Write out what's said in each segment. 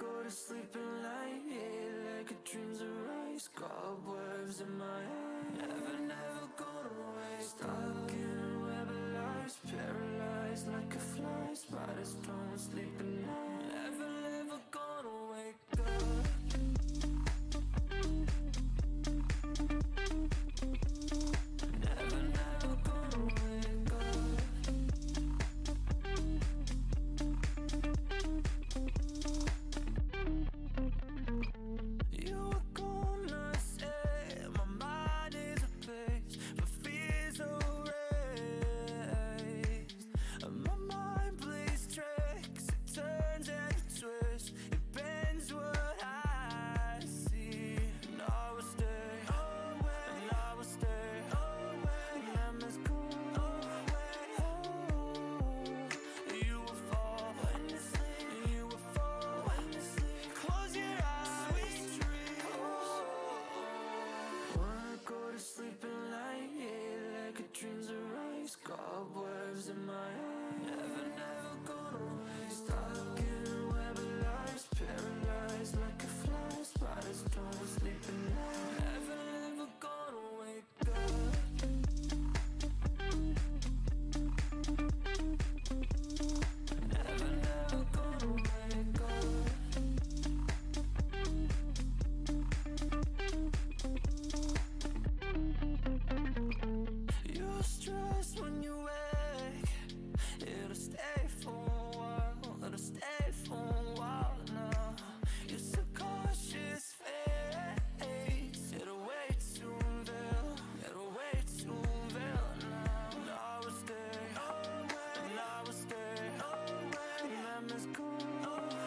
go to sleep at night, like a dream's arise. Cobwebs in my head, never gone away. Stuck in a web of lies, paralyzed like a fly. Spiders don't sleep at night, never gonna wake up. Never gonna wake up. You were gonna say my mind is a place, but fears are raised. My mind plays tricks, it turns and it twists, it bends what I see. And I will stay away, and I will stay away. Memories go away. You will fall when you sleep, you will fall when you sleep. Close your eyes, sweet dreams. Wanna go to sleep at night, like a dream's arise. Cobwebs in my head, never gone away. Stuck in a web of lies, paralyzed like a fly. Spiders don't sleep at night, never gonna wake up. Never gonna wake up. You're stressed when you wake, it'll stay for a while, it'll stay for a while now. Your subconscious fades, it'll wait to unveil, it'll wait to unveil now. And I will stay away, and I will stay away. Memories go away.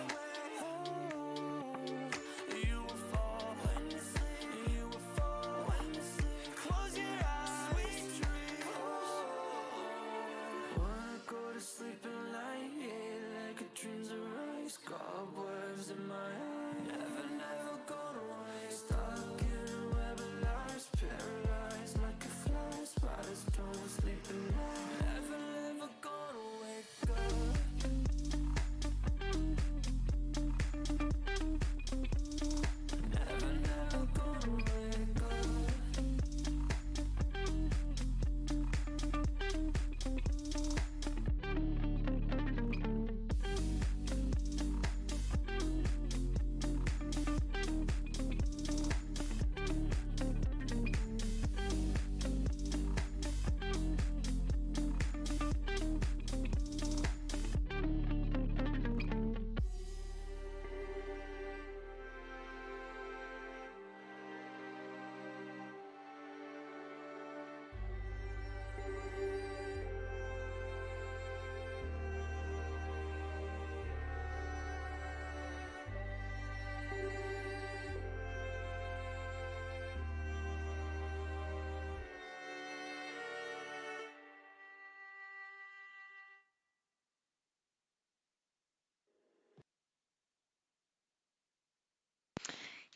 You will fall when you sleep, you will fall when you sleep. Close your eyes, sweet dreams. Wanna go to sleep at night, like a dream's arise. Cobwebs in my head, never gone away. Stuck in a web of lies, paralyzed like a fly. Spiders don't sleep at night, never gonna wake up. Never gonna wake up.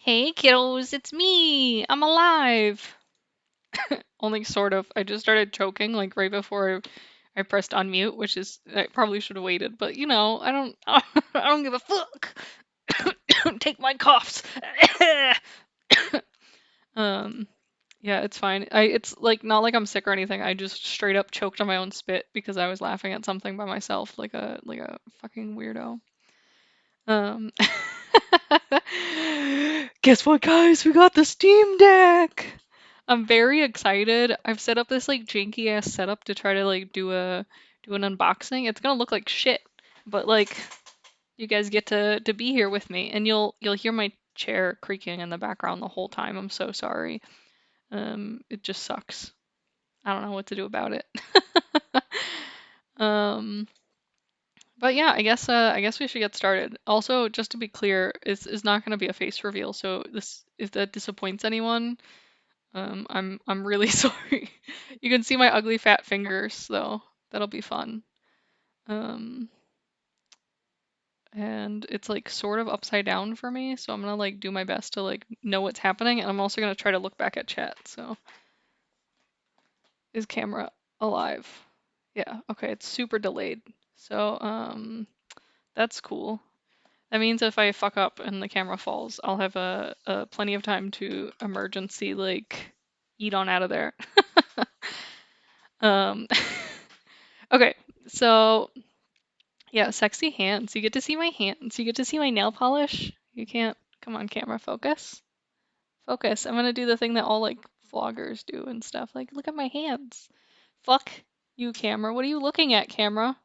Hey kiddos, it's me! I'm alive! Only sort of. I just started choking like right before I pressed unmute, which is I probably should have waited, but you know, I don't I don't give a fuck. Take my coughs. um yeah, it's fine. It's like not like I'm sick or anything. I just straight up choked on my own spit because I was laughing at something by myself like a fucking weirdo. Um Guess what, guys? We got the Steam Deck. I'm very excited. I've set up this like janky ass setup to try to like do an unboxing. It's gonna look like shit, but like you guys get to be here with me, and you'll hear my chair creaking in the background the whole time. I'm so sorry. It just sucks. I don't know what to do about it. um, but yeah, I guess we should get started. Also, just to be clear, is not gonna be a face reveal. So this if that disappoints anyone, I'm really sorry. You can see my ugly fat fingers though. That'll be fun. Um, and it's like sort of upside down for me, so I'm gonna like do my best to like know what's happening, and I'm also gonna try to look back at chat. So is camera alive? Yeah, okay, it's super delayed. So that's cool. That means if I fuck up and the camera falls, I'll have a plenty of time to emergency like eat on out of there. Um, okay, so yeah, sexy hands. You get to see my hands. You get to see my nail polish. You can't. Come on, camera, focus. Focus. I'm gonna do the thing that all like vloggers do and stuff. Like, look at my hands. Fuck you, camera. What are you looking at, camera?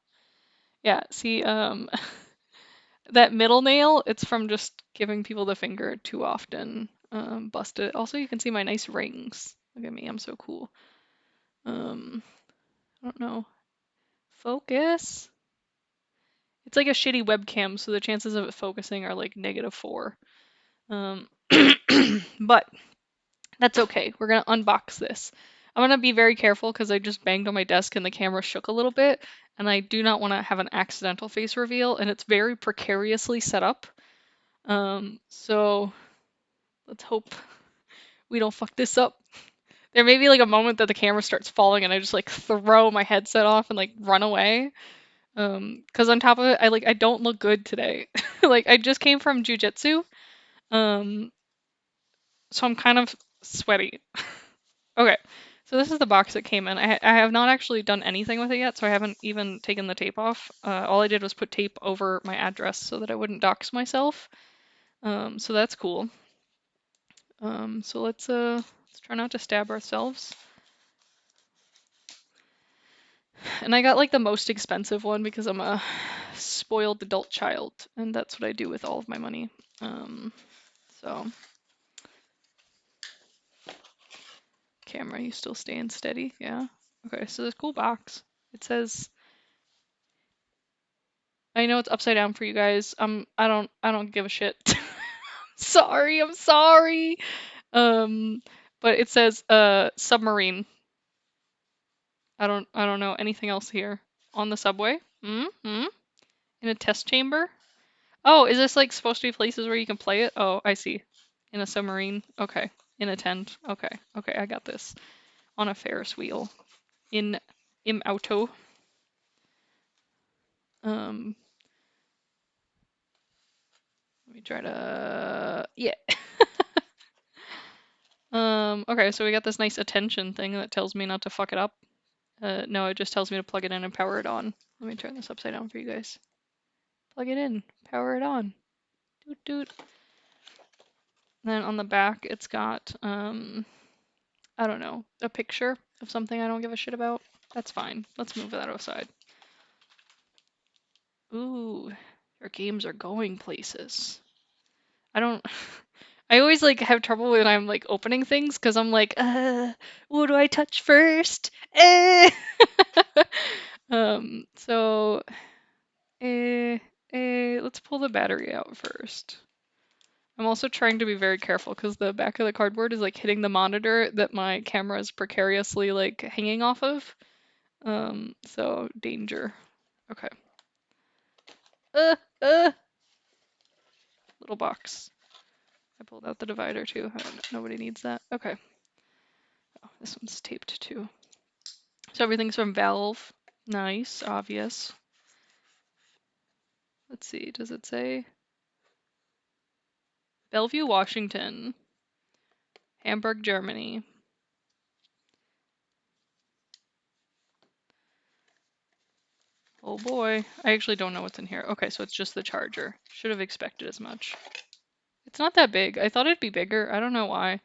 Yeah, see, that middle nail, it's from just giving people the finger too often. Busted. Also, you can see my nice rings. Look at me, I'm so cool. I don't know. Focus. It's like a shitty webcam, so the chances of it focusing are like -4. Um, but that's okay. We're gonna unbox this. I'm gonna be very careful because I just banged on my desk and the camera shook a little bit, and I do not want to have an accidental face reveal, and it's very precariously set up. So let's hope we don't fuck this up. There may be like a moment that the camera starts falling and I just like throw my headset off and like run away. Because on top of it, I don't look good today. Like I just came from jujitsu. Um, so I'm kind of sweaty. Okay. So this is the box that came in. I have not actually done anything with it yet, so I haven't even taken the tape off. All I did was put tape over my address so that I wouldn't dox myself. So that's cool. So let's try not to stab ourselves. And I got like the most expensive one because I'm a spoiled adult child, and that's what I do with all of my money. So camera, you still staying steady? Yeah. Okay, so this cool box. It says, I know it's upside down for you guys. I don't give a shit. Sorry, I'm sorry. Um, but it says submarine. I don't know anything else here. On the subway? Mm-hmm. In a test chamber? Oh, is this like supposed to be places where you can play it? Oh, I see. In a submarine. Okay. In a tent. Okay. Okay, I got this. On a Ferris wheel. In Im Auto. Um, Let me try to yeah. Okay, so we got this nice attention thing that tells me not to fuck it up. No, it just tells me to plug it in and power it on. Let me turn this upside down for you guys. Plug it in, power it on. Doot doot. Then on the back, it's got I don't know, a picture of something I don't give a shit about. That's fine. Let's move that aside. Ooh, your games are going places. I don't. I always like have trouble when I'm like opening things because I'm like, what do I touch first? Eh. So, let's pull the battery out first. I'm also trying to be very careful because the back of the cardboard is like hitting the monitor that my camera is precariously like hanging off of. So danger. Okay. Uh, uh, Little box. I pulled out the divider too. I don't know, nobody needs that. Okay. Oh, this one's taped too. So everything's from Valve. Nice, obvious. Let's see, does it say? Bellevue, Washington. Hamburg, Germany. Oh boy. I actually don't know what's in here. Okay, so it's just the charger. Should have expected as much. It's not that big. I thought it'd be bigger. I don't know why.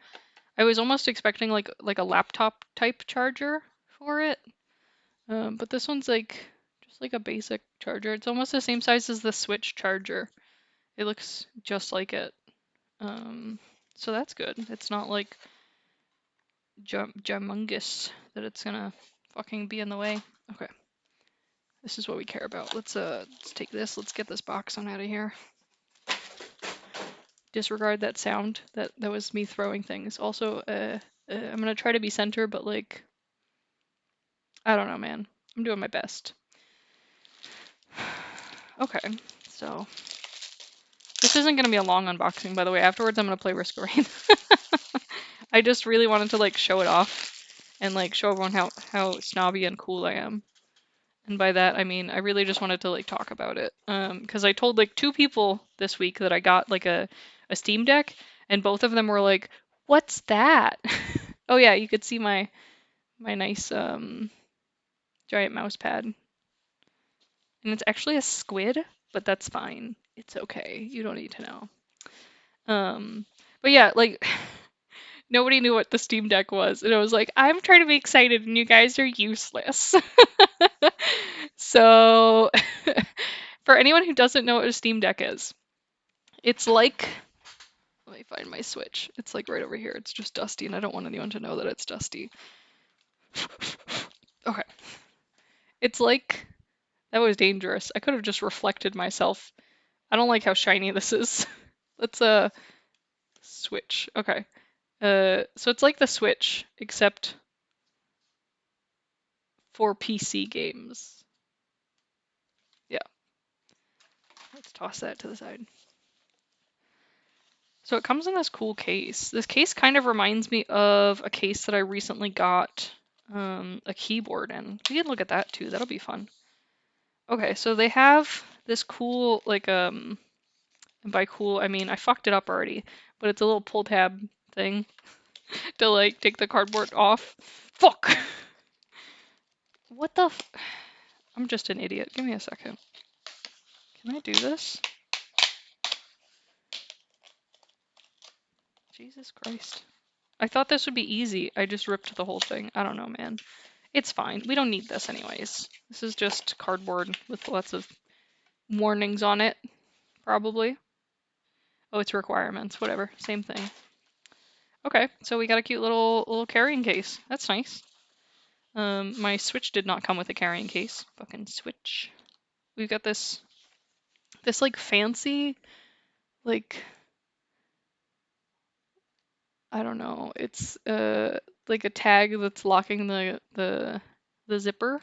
I was almost expecting like a laptop type charger for it. But this one's like just like a basic charger. It's almost the same size as the Switch charger. It looks just like it. So that's good. It's not like humongous that it's gonna fucking be in the way. Okay. This is what we care about. Let's take this. Let's get this box on out of here. Disregard that sound. That was me throwing things. Also, I'm gonna try to be center, but like, I don't know, man. I'm doing my best. Okay, so this isn't gonna be a long unboxing, by the way. Afterwards, I'm gonna play Risk of Rain. I just really wanted to like show it off and like show everyone how snobby and cool I am. And by that I mean I really just wanted to like talk about it. Because I told like 2 people this week that I got like a Steam Deck, and both of them were like, "What's that?" Oh yeah, you could see my nice giant mouse pad. And it's actually a squid, but that's fine. It's okay. You don't need to know. But yeah, like nobody knew what the Steam Deck was, and I was like, I'm trying to be excited, and you guys are useless. So, for anyone who doesn't know what a Steam Deck is, it's like, let me find my Switch. It's like right over here. It's just dusty, and I don't want anyone to know that it's dusty. Okay. It's like, that was dangerous. I could have just reflected myself. I don't like how shiny this is. Let's switch. Okay. So it's like the Switch, except for PC games. Yeah, let's toss that to the side. So it comes in this cool case. This case kind of reminds me of a case that I recently got a keyboard in. We can look at that too. That'll be fun. Okay, so they have this cool, like, and by cool, I mean I fucked it up already, but it's a little pull tab thing to like take the cardboard off. Fuck! What the f- I'm just an idiot. Give me a second. Can I do this? Jesus Christ. I thought this would be easy. I just ripped the whole thing. I don't know, man. It's fine. We don't need this anyways. This is just cardboard with lots of warnings on it, probably. Oh, it's requirements. Whatever. Same thing. Okay, so we got a cute little carrying case. That's nice. My Switch did not come with a carrying case. Fucking Switch. We've got this like fancy, like, I don't know. It's like a tag that's locking the zipper.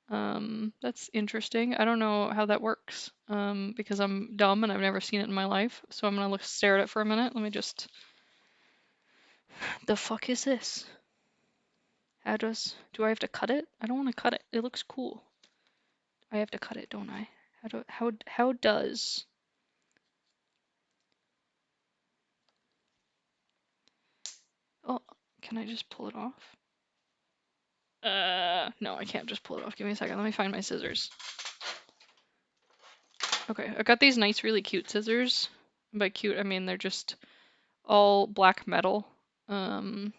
That's interesting. I don't know how that works. Because I'm dumb and I've never seen it in my life. So I'm gonna stare at it for a minute. Let me just. The fuck is this? Do I have to cut it? I don't want to cut it. It looks cool. I have to cut it, don't I? How does? Oh, can I just pull it off? No, I can't just pull it off. Give me a second. Let me find my scissors. Okay, I got these nice, really cute scissors. And by cute, I mean they're just all black metal. And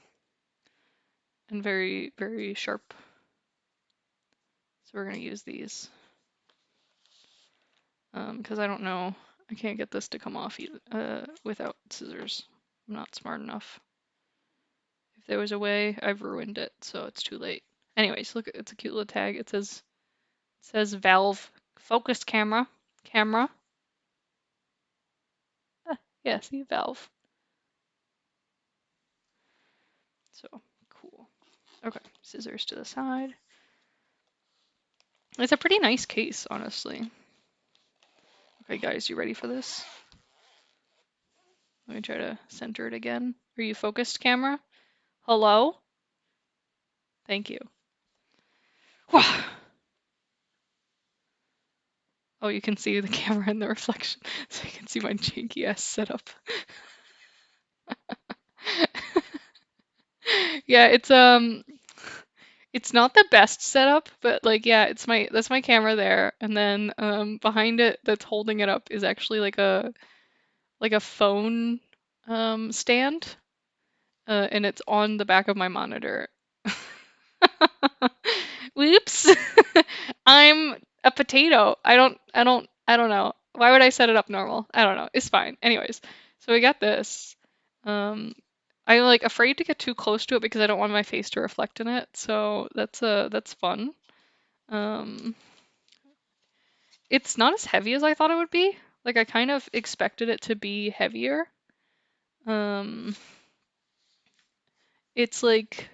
very, very sharp. So we're gonna use these. Because I don't know. I can't get this to come off without scissors. I'm not smart enough. If there was a way, I've ruined it, so it's too late. Anyways, look, it's a cute little tag. It says Valve focus camera. Camera. Ah, yeah, see, Valve. So cool. Okay, scissors to the side. It's a pretty nice case, honestly. Okay, guys, you ready for this? Let me try to center it again. Are you focused, camera? Hello? Thank you. Oh, you can see the camera in the reflection, so you can see my janky ass setup. Yeah, it's not the best setup, but like yeah, that's my camera there, and then behind it that's holding it up is actually like a phone stand, and it's on the back of my monitor. Whoops. I'm a potato. I don't know. Why would I set it up normal? I don't know. It's fine. Anyways, so we got this. Um, I'm like afraid to get too close to it because I don't want my face to reflect in it. So that's fun. Um, it's not as heavy as I thought it would be. Like I kind of expected it to be heavier. Um, it's like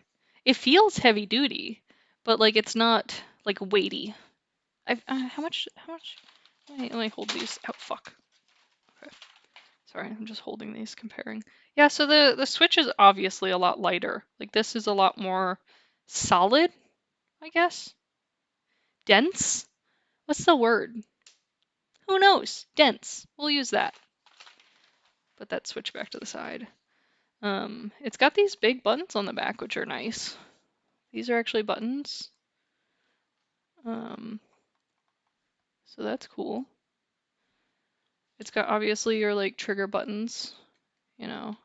it feels heavy duty, but like it's not like weighty. How much? Let me hold these. Oh, fuck. Okay. Sorry, I'm just holding these, comparing. Yeah, so the Switch is obviously a lot lighter. Like, this is a lot more solid, I guess. Dense? What's the word? Who knows? Dense. We'll use that. Put that switch back to the side. It's got these big buttons on the back, which are nice. These are actually buttons. So that's cool. It's got obviously your like trigger buttons, you know,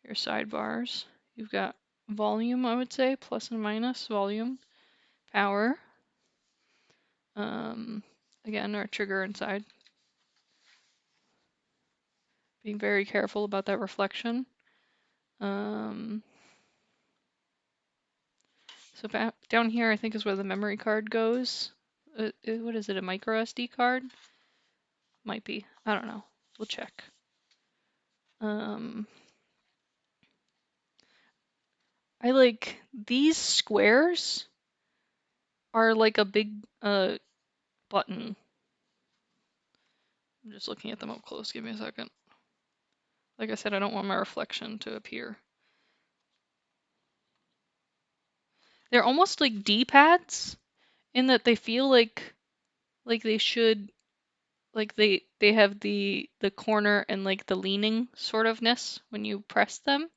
your sidebars. You've got volume, I would say, plus and minus volume, power. Again, our trigger inside. Being very careful about that reflection. So down here, I think is where the memory card goes. What is it, a micro SD card? Might be. I don't know. We'll check. I like these squares are like a big button. I'm just looking at them up close. Give me a second. Like I said, I don't want my reflection to appear. They're almost like D-pads in that they feel like they should, like they have the corner and like the leaning sort ofness when you press them.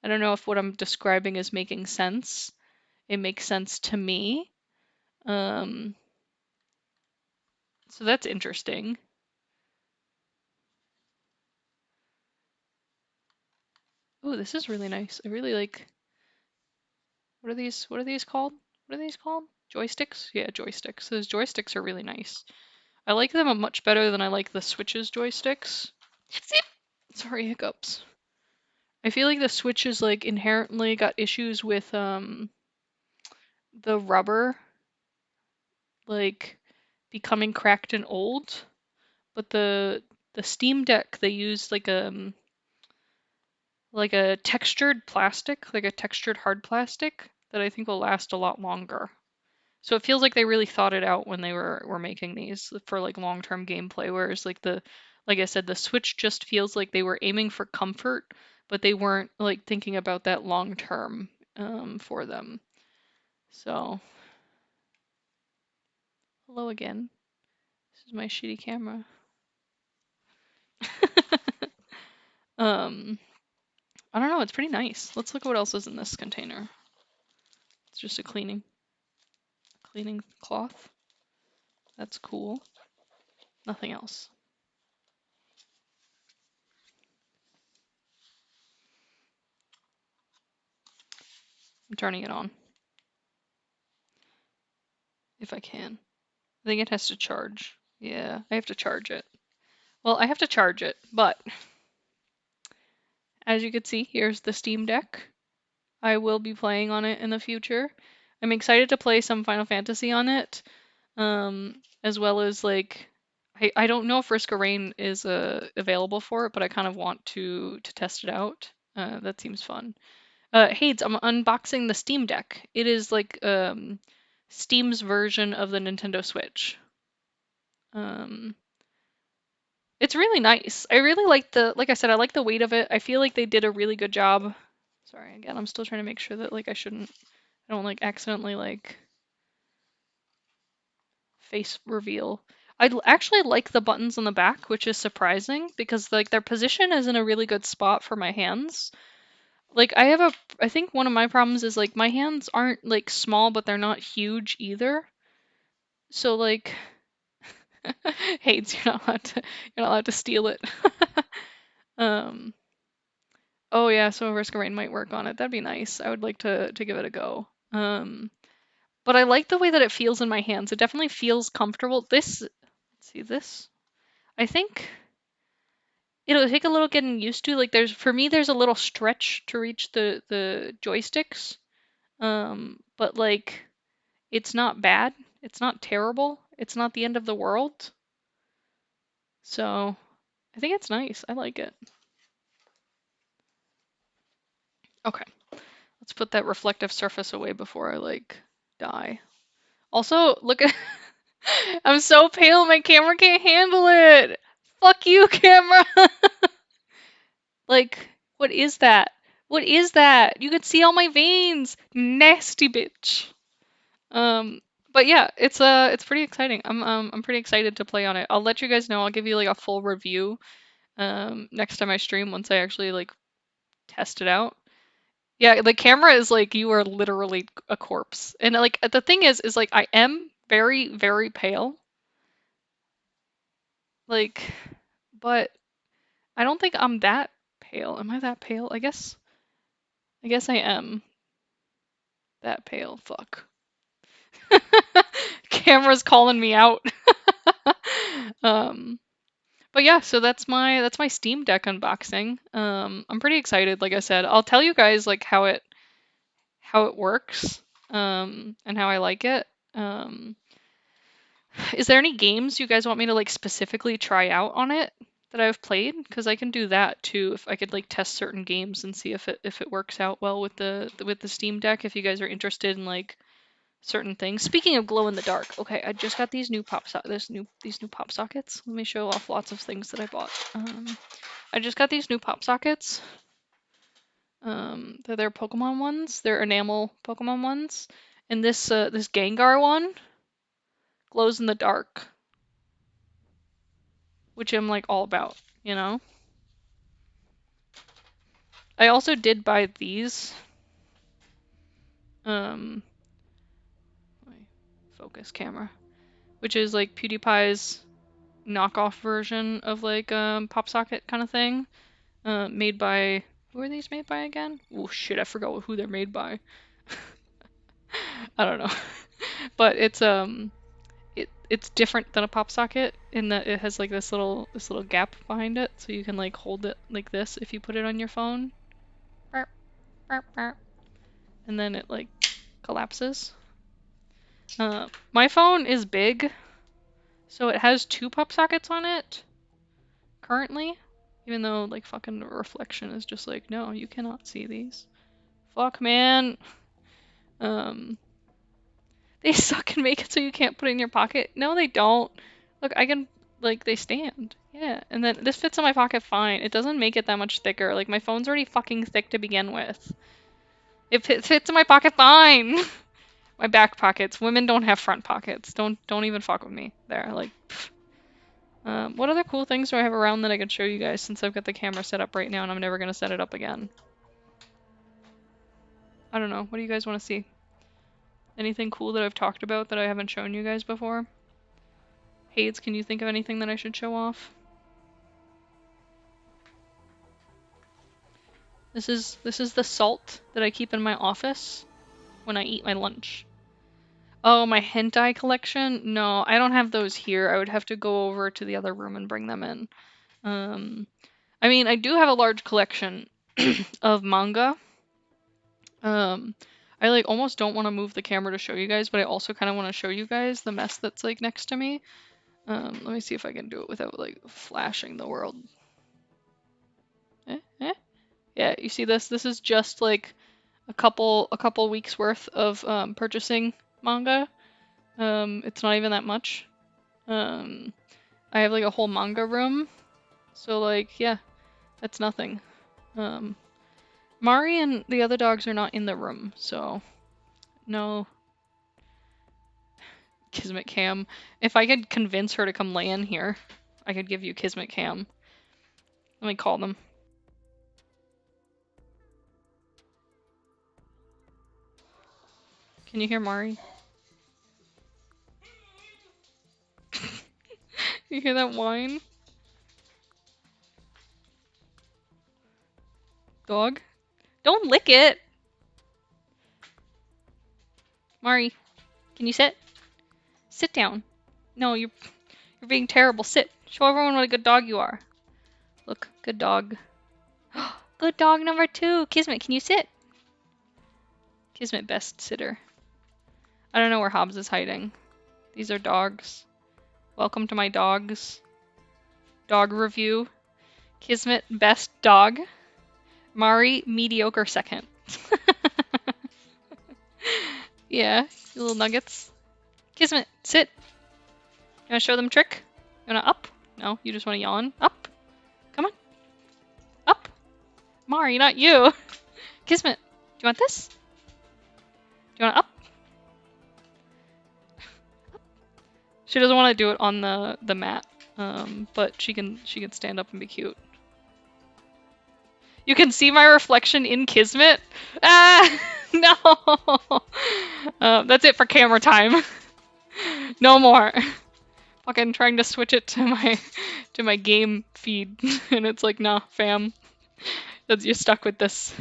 I don't know if what I'm describing is making sense. It makes sense to me. So that's interesting. Oh, this is really nice. I really like. What are these? What are these called? What are these called? Joysticks? Yeah, joysticks. Those joysticks are really nice. I like them much better than I like the Switch's joysticks. Sorry, hiccups. I feel like the Switch is like inherently got issues with the rubber like becoming cracked and old, but the Steam Deck they use like a textured plastic, like a textured hard plastic that I think will last a lot longer. So it feels like they really thought it out when they were making these for like long-term gameplay, whereas like I said, the Switch just feels like they were aiming for comfort, but they weren't like thinking about that long term for them. So, hello again. This is my shitty camera. I don't know, it's pretty nice. Let's look at what else is in this container. It's just a cleaning cloth. That's cool. Nothing else. I'm turning it on. If I can. I think it has to charge. Yeah, I have to charge it. Well, I have to charge it, but as you can see, here's the Steam Deck. I will be playing on it in the future. I'm excited to play some Final Fantasy on it, as well as like I don't know if Risk of Rain is available for it, but I kind of want to test it out. That seems fun. Hades, I'm unboxing the Steam Deck. It is like Steam's version of the Nintendo Switch. It's really nice. I really like like I said, I like the weight of it. I feel like they did a really good job. Sorry, again, I'm still trying to make sure that like I don't like accidentally like face reveal. I actually like the buttons on the back, which is surprising because like their position is in a really good spot for my hands. Like I think one of my problems is like my hands aren't like small, but they're not huge either. So like, Hades, you're not allowed to steal it. Um, oh yeah, so Risk of Rain might work on it. That'd be nice. I would like to give it a go. But I like the way that it feels in my hands. It definitely feels comfortable. Let's see this. I think it'll take a little getting used to. Like for me there's a little stretch to reach the joysticks. But like it's not bad. It's not terrible. It's not the end of the world. So I think it's nice. I like it. Okay. Let's put that reflective surface away before I like die. Also, look at I'm so pale my camera can't handle it. Fuck you, camera. Like, what is that? What is that? You can see all my veins. Nasty bitch. But yeah, it's pretty exciting. I'm pretty excited to play on it. I'll let you guys know. I'll give you like a full review next time I stream once I actually like test it out. Yeah, the camera is like you are literally a corpse. And like the thing is like I am very, very pale. Like, but I don't think I'm that pale. Am I that pale? I guess I am that pale. Fuck. Camera's calling me out. um, but yeah, so that's my Steam Deck unboxing. I'm pretty excited, like I said. I'll tell you guys like how it works, and how I like it. Um, is there any games you guys want me to like specifically try out on it that I've played? Because I can do that too. If I could like test certain games and see if it works out well with the Steam Deck. If you guys are interested in like certain things. Speaking of glow in the dark, okay, I just got these new these new pop sockets. Let me show off lots of things that I bought. I just got these new pop sockets. They're Pokemon ones. They're enamel Pokemon ones, and this Gengar one glows in the dark, which I'm like all about, you know. I also did buy these. Um, focus camera, which is like PewDiePie's knockoff version of like pop socket kind of thing. Made by who are these made by again? Oh shit, I forgot who they're made by. I don't know. But it's different than a pop socket in that it has like this little gap behind it, so you can like hold it like this if you put it on your phone. And then it like collapses. My phone is big, so it has two pop sockets on it currently, even though like fucking reflection is just like, no, you cannot see these. Fuck, man. Um, they suck and make it so you can't put it in your pocket. No, they don't. Look, I can, like, they stand. Yeah, and then this fits in my pocket fine. It doesn't make it that much thicker. Like, my phone's already fucking thick to begin with. It fits in my pocket fine. My back pockets. Women don't have front pockets. Don't even fuck with me there. Like, what other cool things do I have around that I could show you guys since I've got the camera set up right now and I'm never gonna set it up again? I don't know. What do you guys want to see? Anything cool that I've talked about that I haven't shown you guys before? Hades, can you think of anything that I should show off? This is the salt that I keep in my office when I eat my lunch. Oh, my hentai collection? No, I don't have those here. I would have to go over to the other room and bring them in. I mean, I do have a large collection of manga. I like almost don't want to move the camera to show you guys, but I also kind of want to show you guys the mess that's like next to me. Let me see if I can do it without like flashing the world. Yeah, you see this? This is just like a couple weeks worth of purchasing manga. It's not even that much. I have like a whole manga room. So like, yeah, that's nothing. Mari and the other dogs are not in the room, so no. Kismet Cam. If I could convince her to come lay in here, I could give you Kismet Cam. Let me call them. Can you hear Mari? You hear that whine? Dog? Don't lick it! Mari, can you sit? Sit down. No, you're being terrible. Sit. Show everyone what a good dog you are. Look, good dog. Good dog number 2. Kismet, can you sit? Kismet, best sitter. I don't know where Hobbs is hiding. These are dogs. Welcome to my dogs. Dog review. Kismet, best dog. Mari, mediocre second. Yeah, you little nuggets. Kismet, sit. You wanna show them a trick? You wanna up? No, you just wanna yawn? Up. Come on. Up. Mari, not you. Kismet, do you want this? Do you wanna up? She doesn't want to do it on the mat, but she can stand up and be cute. You can see my reflection in Kismet. Ah, no. That's it for camera time. No more. Fucking trying to switch it to my game feed, and it's like, nah, fam. You're stuck with this.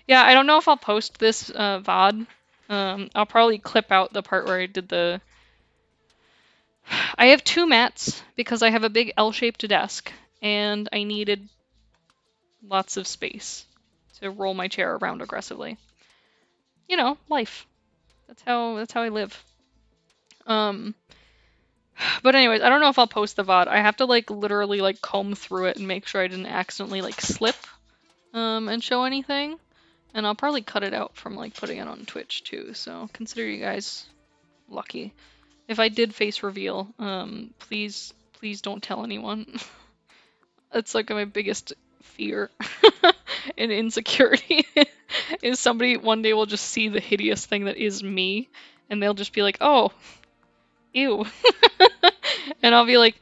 Yeah, I don't know if I'll post this VOD. I'll probably clip out the part where I did the. I have 2 mats because I have a big L-shaped desk, and I needed lots of space to roll my chair around aggressively. You know, life. That's how I live. But anyways, I don't know if I'll post the VOD. I have to like literally like comb through it and make sure I didn't accidentally like slip and show anything. And I'll probably cut it out from like putting it on Twitch too. So consider you guys lucky. If I did face reveal, please don't tell anyone. It's like my biggest fear and insecurity is somebody one day will just see the hideous thing that is me and they'll just be like, oh, ew. And I'll be like,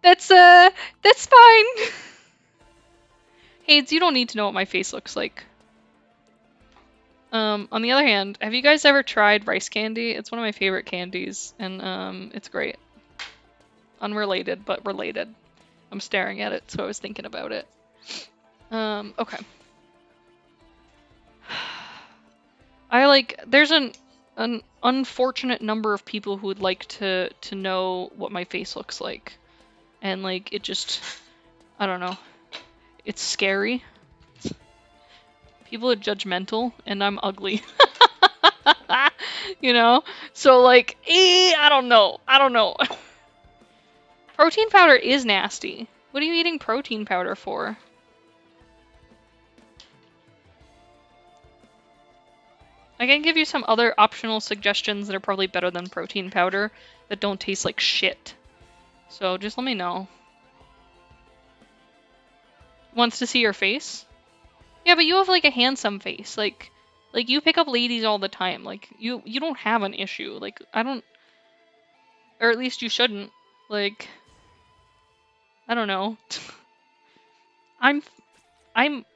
that's fine. Hades, you don't need to know what my face looks like. On the other hand, have you guys ever tried rice candy? It's one of my favorite candies, and it's great. Unrelated, but related. I'm staring at it, so I was thinking about it. Okay. There's an unfortunate number of people who would like to know what my face looks like. And like, it just, I don't know. It's scary. People are judgmental, and I'm ugly. You know? So like, I don't know. Protein powder is nasty. What are you eating protein powder for? I can give you some other optional suggestions that are probably better than protein powder that don't taste like shit. So just let me know. Wants to see your face? Yeah, but you have like a handsome face. Like you pick up ladies all the time. Like you don't have an issue. Like I don't, or at least you shouldn't. Like I don't know. I'm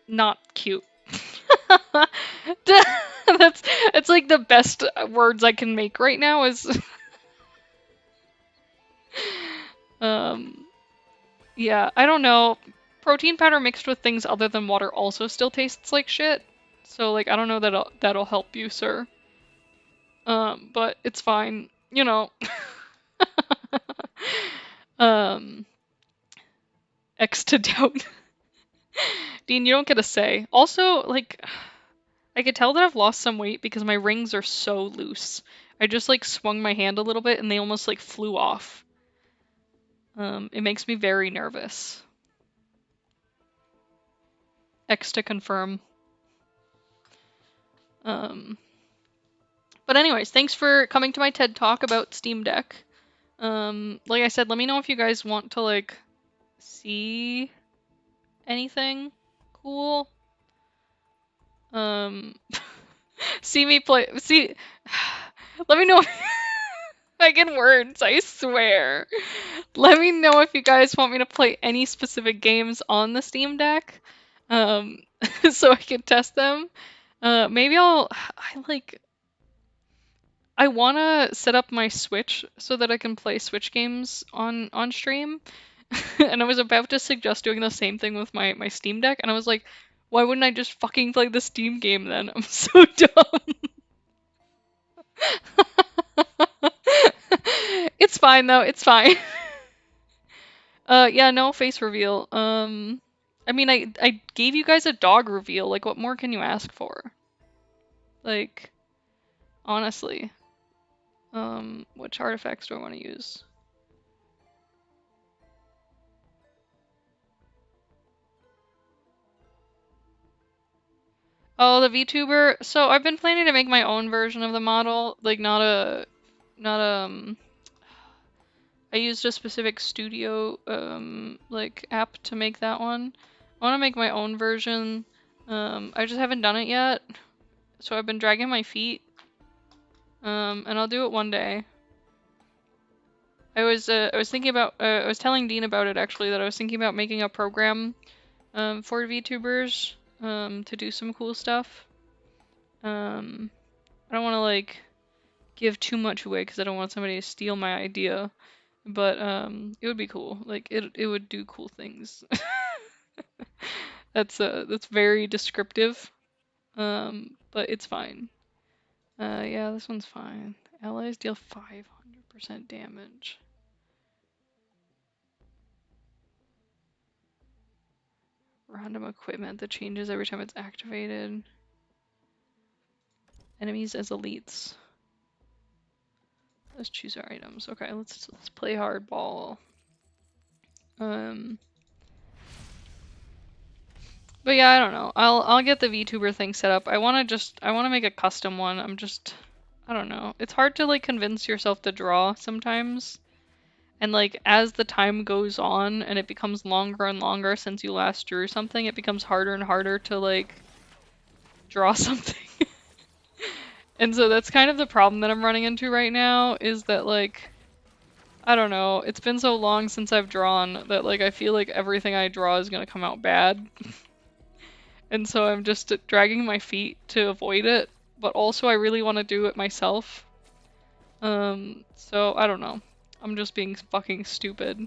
not cute. That's like the best words I can make right now is yeah, I don't know. Protein powder mixed with things other than water also still tastes like shit. So like I don't know that'll help you, sir. But it's fine, you know. X to doubt. Dean, you don't get a say. Also, like I could tell that I've lost some weight because my rings are so loose. I just like swung my hand a little bit and they almost like flew off. It makes me very nervous. X to confirm. But anyways, thanks for coming to my TED Talk about Steam Deck. Like I said, let me know if you guys want to like see anything cool. See me play. See, let me know. I get words, I swear. Let me know if you guys want me to play any specific games on the Steam Deck, so I can test them. Maybe I wanna set up my Switch so that I can play Switch games on stream. And I was about to suggest doing the same thing with my Steam Deck, and I was like, why wouldn't I just fucking play the Steam game then? I'm so dumb. It's fine though, it's fine. Yeah, no face reveal. I mean, I gave you guys a dog reveal. Like, what more can you ask for? Like, honestly. Which artifacts do I want to use? Oh, the VTuber. So I've been planning to make my own version of the model. Like, not I used a specific studio, like, app to make that one. I want to make my own version. I just haven't done it yet. So I've been dragging my feet. And I'll do it one day. I was thinking about I was telling Dean about it actually, that I was thinking about making a program for VTubers to do some cool stuff. I don't want to like give too much away because I don't want somebody to steal my idea, but it would be cool. Like it would do cool things. That's very descriptive. But it's fine. Yeah, this one's fine. Allies deal 500% damage. Random equipment that changes every time it's activated. Enemies as elites. Let's choose our items. Okay, let's play hardball. But yeah, I don't know. I'll get the VTuber thing set up. I wanna make a custom one. I don't know. It's hard to like convince yourself to draw sometimes. And like as the time goes on and it becomes longer and longer since you last drew something, it becomes harder and harder to like draw something. And so that's kind of the problem that I'm running into right now, is that like, I don't know, it's been so long since I've drawn that like I feel like everything I draw is gonna come out bad. And so I'm just dragging my feet to avoid it, but also I really want to do it myself. So I don't know. I'm just being fucking stupid.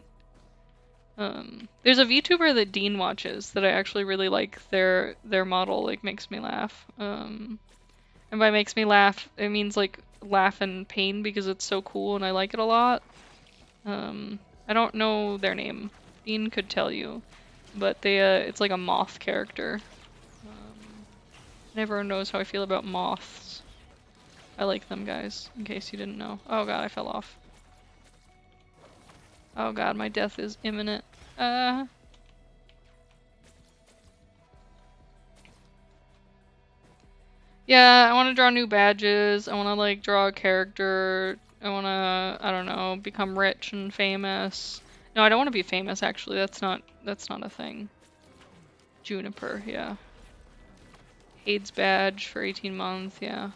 There's a VTuber that Dean watches that I actually really like. Their model like makes me laugh. And by makes me laugh, it means like laugh in pain because it's so cool and I like it a lot. I don't know their name. Dean could tell you, but it's like a moth character. Everyone knows how I feel about moths. I like them, guys, in case you didn't know. Oh god, I fell off. Oh god, my death is imminent. Yeah, I want to draw new badges. I want to like draw a character. I want to, I don't know, become rich and famous. No, I don't want to be famous actually. That's not a thing. Juniper, yeah. AIDS badge for 18 months, yeah.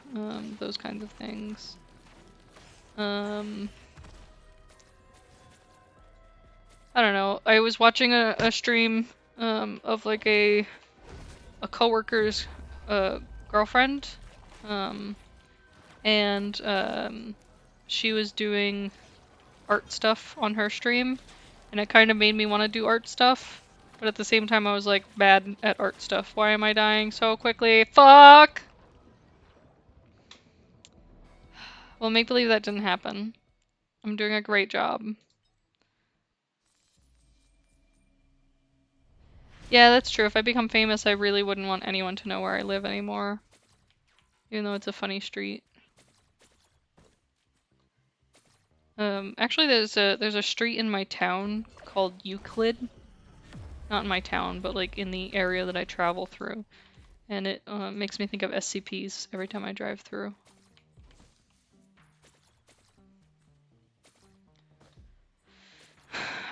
Those kinds of things. I don't know. I was watching a stream of like a coworker's girlfriend, and she was doing art stuff on her stream, and it kind of made me want to do art stuff. But at the same time, I was like bad at art stuff. Why am I dying so quickly? Fuck! Well, make believe that didn't happen. I'm doing a great job. Yeah, that's true. If I become famous, I really wouldn't want anyone to know where I live anymore. Even though it's a funny street. Actually there's a street in my town called Euclid. Not in my town, but like in the area that I travel through. And it makes me think of SCPs every time I drive through.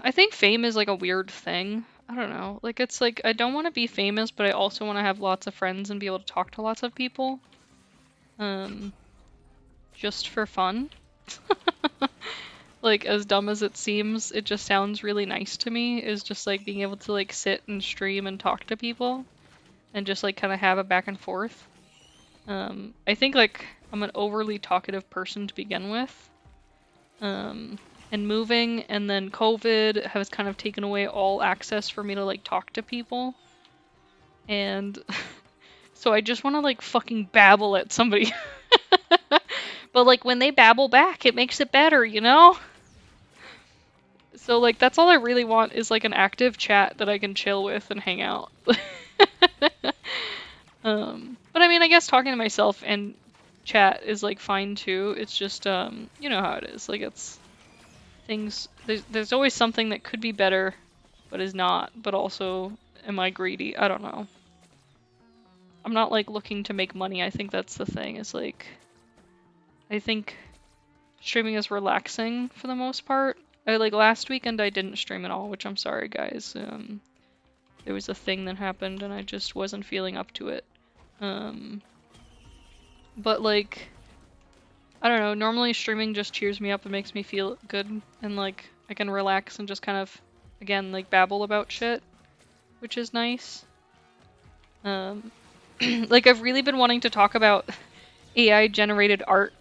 I think fame is like a weird thing. I don't know. Like it's like I don't want to be famous, but I also want to have lots of friends and be able to talk to lots of people. Just for fun. Like as dumb as it seems, it just sounds really nice to me, is just like being able to like sit and stream and talk to people and just like kind of have a back and forth. I think like I'm an overly talkative person to begin with. And moving and then COVID has kind of taken away all access for me to like talk to people. And so I just want to like fucking babble at somebody. But like when they babble back, it makes it better, you know? So like that's all I really want, is like an active chat that I can chill with and hang out. But I mean, I guess talking to myself and chat is like fine too. It's just you know how it is. Like it's things, there's always something that could be better but is not, but also am I greedy? I don't know. I'm not like looking to make money. I think that's the thing. Is like I think streaming is relaxing for the most part. Like last weekend I didn't stream at all, which I'm sorry guys. There was a thing that happened and I just wasn't feeling up to it. But like I don't know, normally streaming just cheers me up and makes me feel good, and like I can relax and just kind of, again, like babble about shit, which is nice. Like I've really been wanting to talk about AI generated art.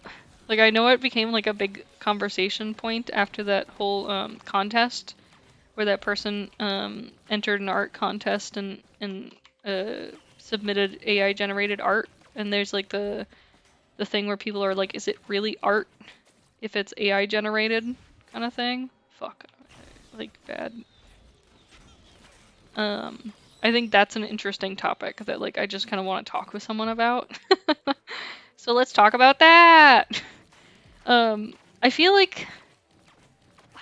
Like I know it became like a big conversation point after that whole contest where that person entered an art contest and submitted AI generated art, and there's like the thing where people are like, is it really art if it's AI generated kind of thing? Fuck, like bad. I think that's an interesting topic that like I just kind of want to talk with someone about. So let's talk about that. I feel like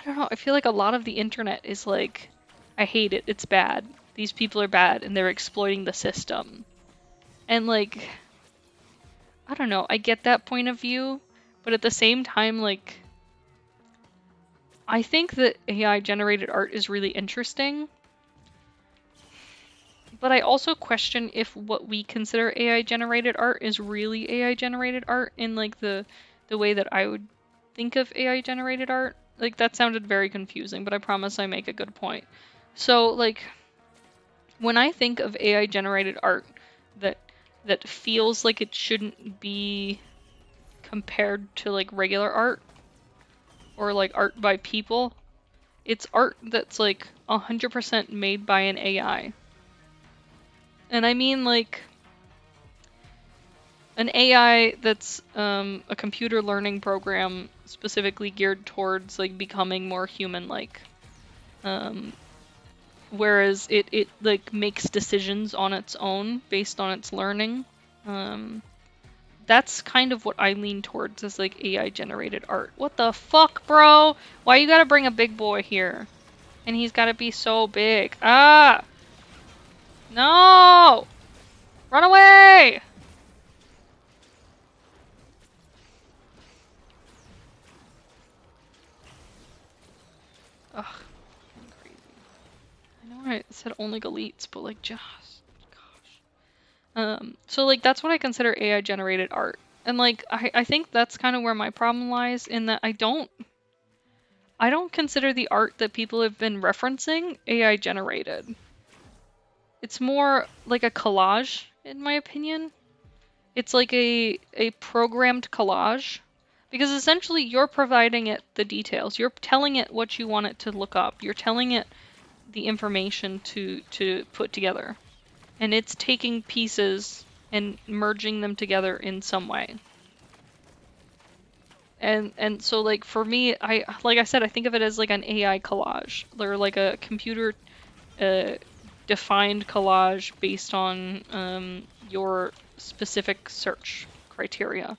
I don't know. I feel like a lot of the internet is like, I hate it. It's bad. These people are bad and they're exploiting the system. And like, I don't know. I get that point of view, but at the same time, like, I think that AI generated art is really interesting. But I also question if what we consider AI generated art is really AI generated art in like the way that I would think of AI generated art. Like that sounded very confusing, but I promise I make a good point. So like when I think of AI generated art that feels like it shouldn't be compared to like regular art or like art by people, it's art that's like 100% made by an AI. And I mean like an AI that's a computer learning program specifically geared towards like becoming more human-like. Whereas it like makes decisions on its own based on its learning. That's kind of what I lean towards as like AI generated art. What the fuck, bro? Why you gotta bring a big boy here? And he's gotta be so big. Ah! No! Run away! Ugh, crazy. I know I said only elites, but like just gosh. So like that's what I consider AI generated art. And like I think that's kind of where my problem lies in that I don't consider the art that people have been referencing AI generated. It's more like a collage, in my opinion. It's like a programmed collage. Because essentially you're providing it the details. You're telling it what you want it to look up. You're telling it the information to put together. And it's taking pieces and merging them together in some way. And so like for me, like I said, I think of it as like an AI collage. Or like a computer defined collage based on your specific search criteria.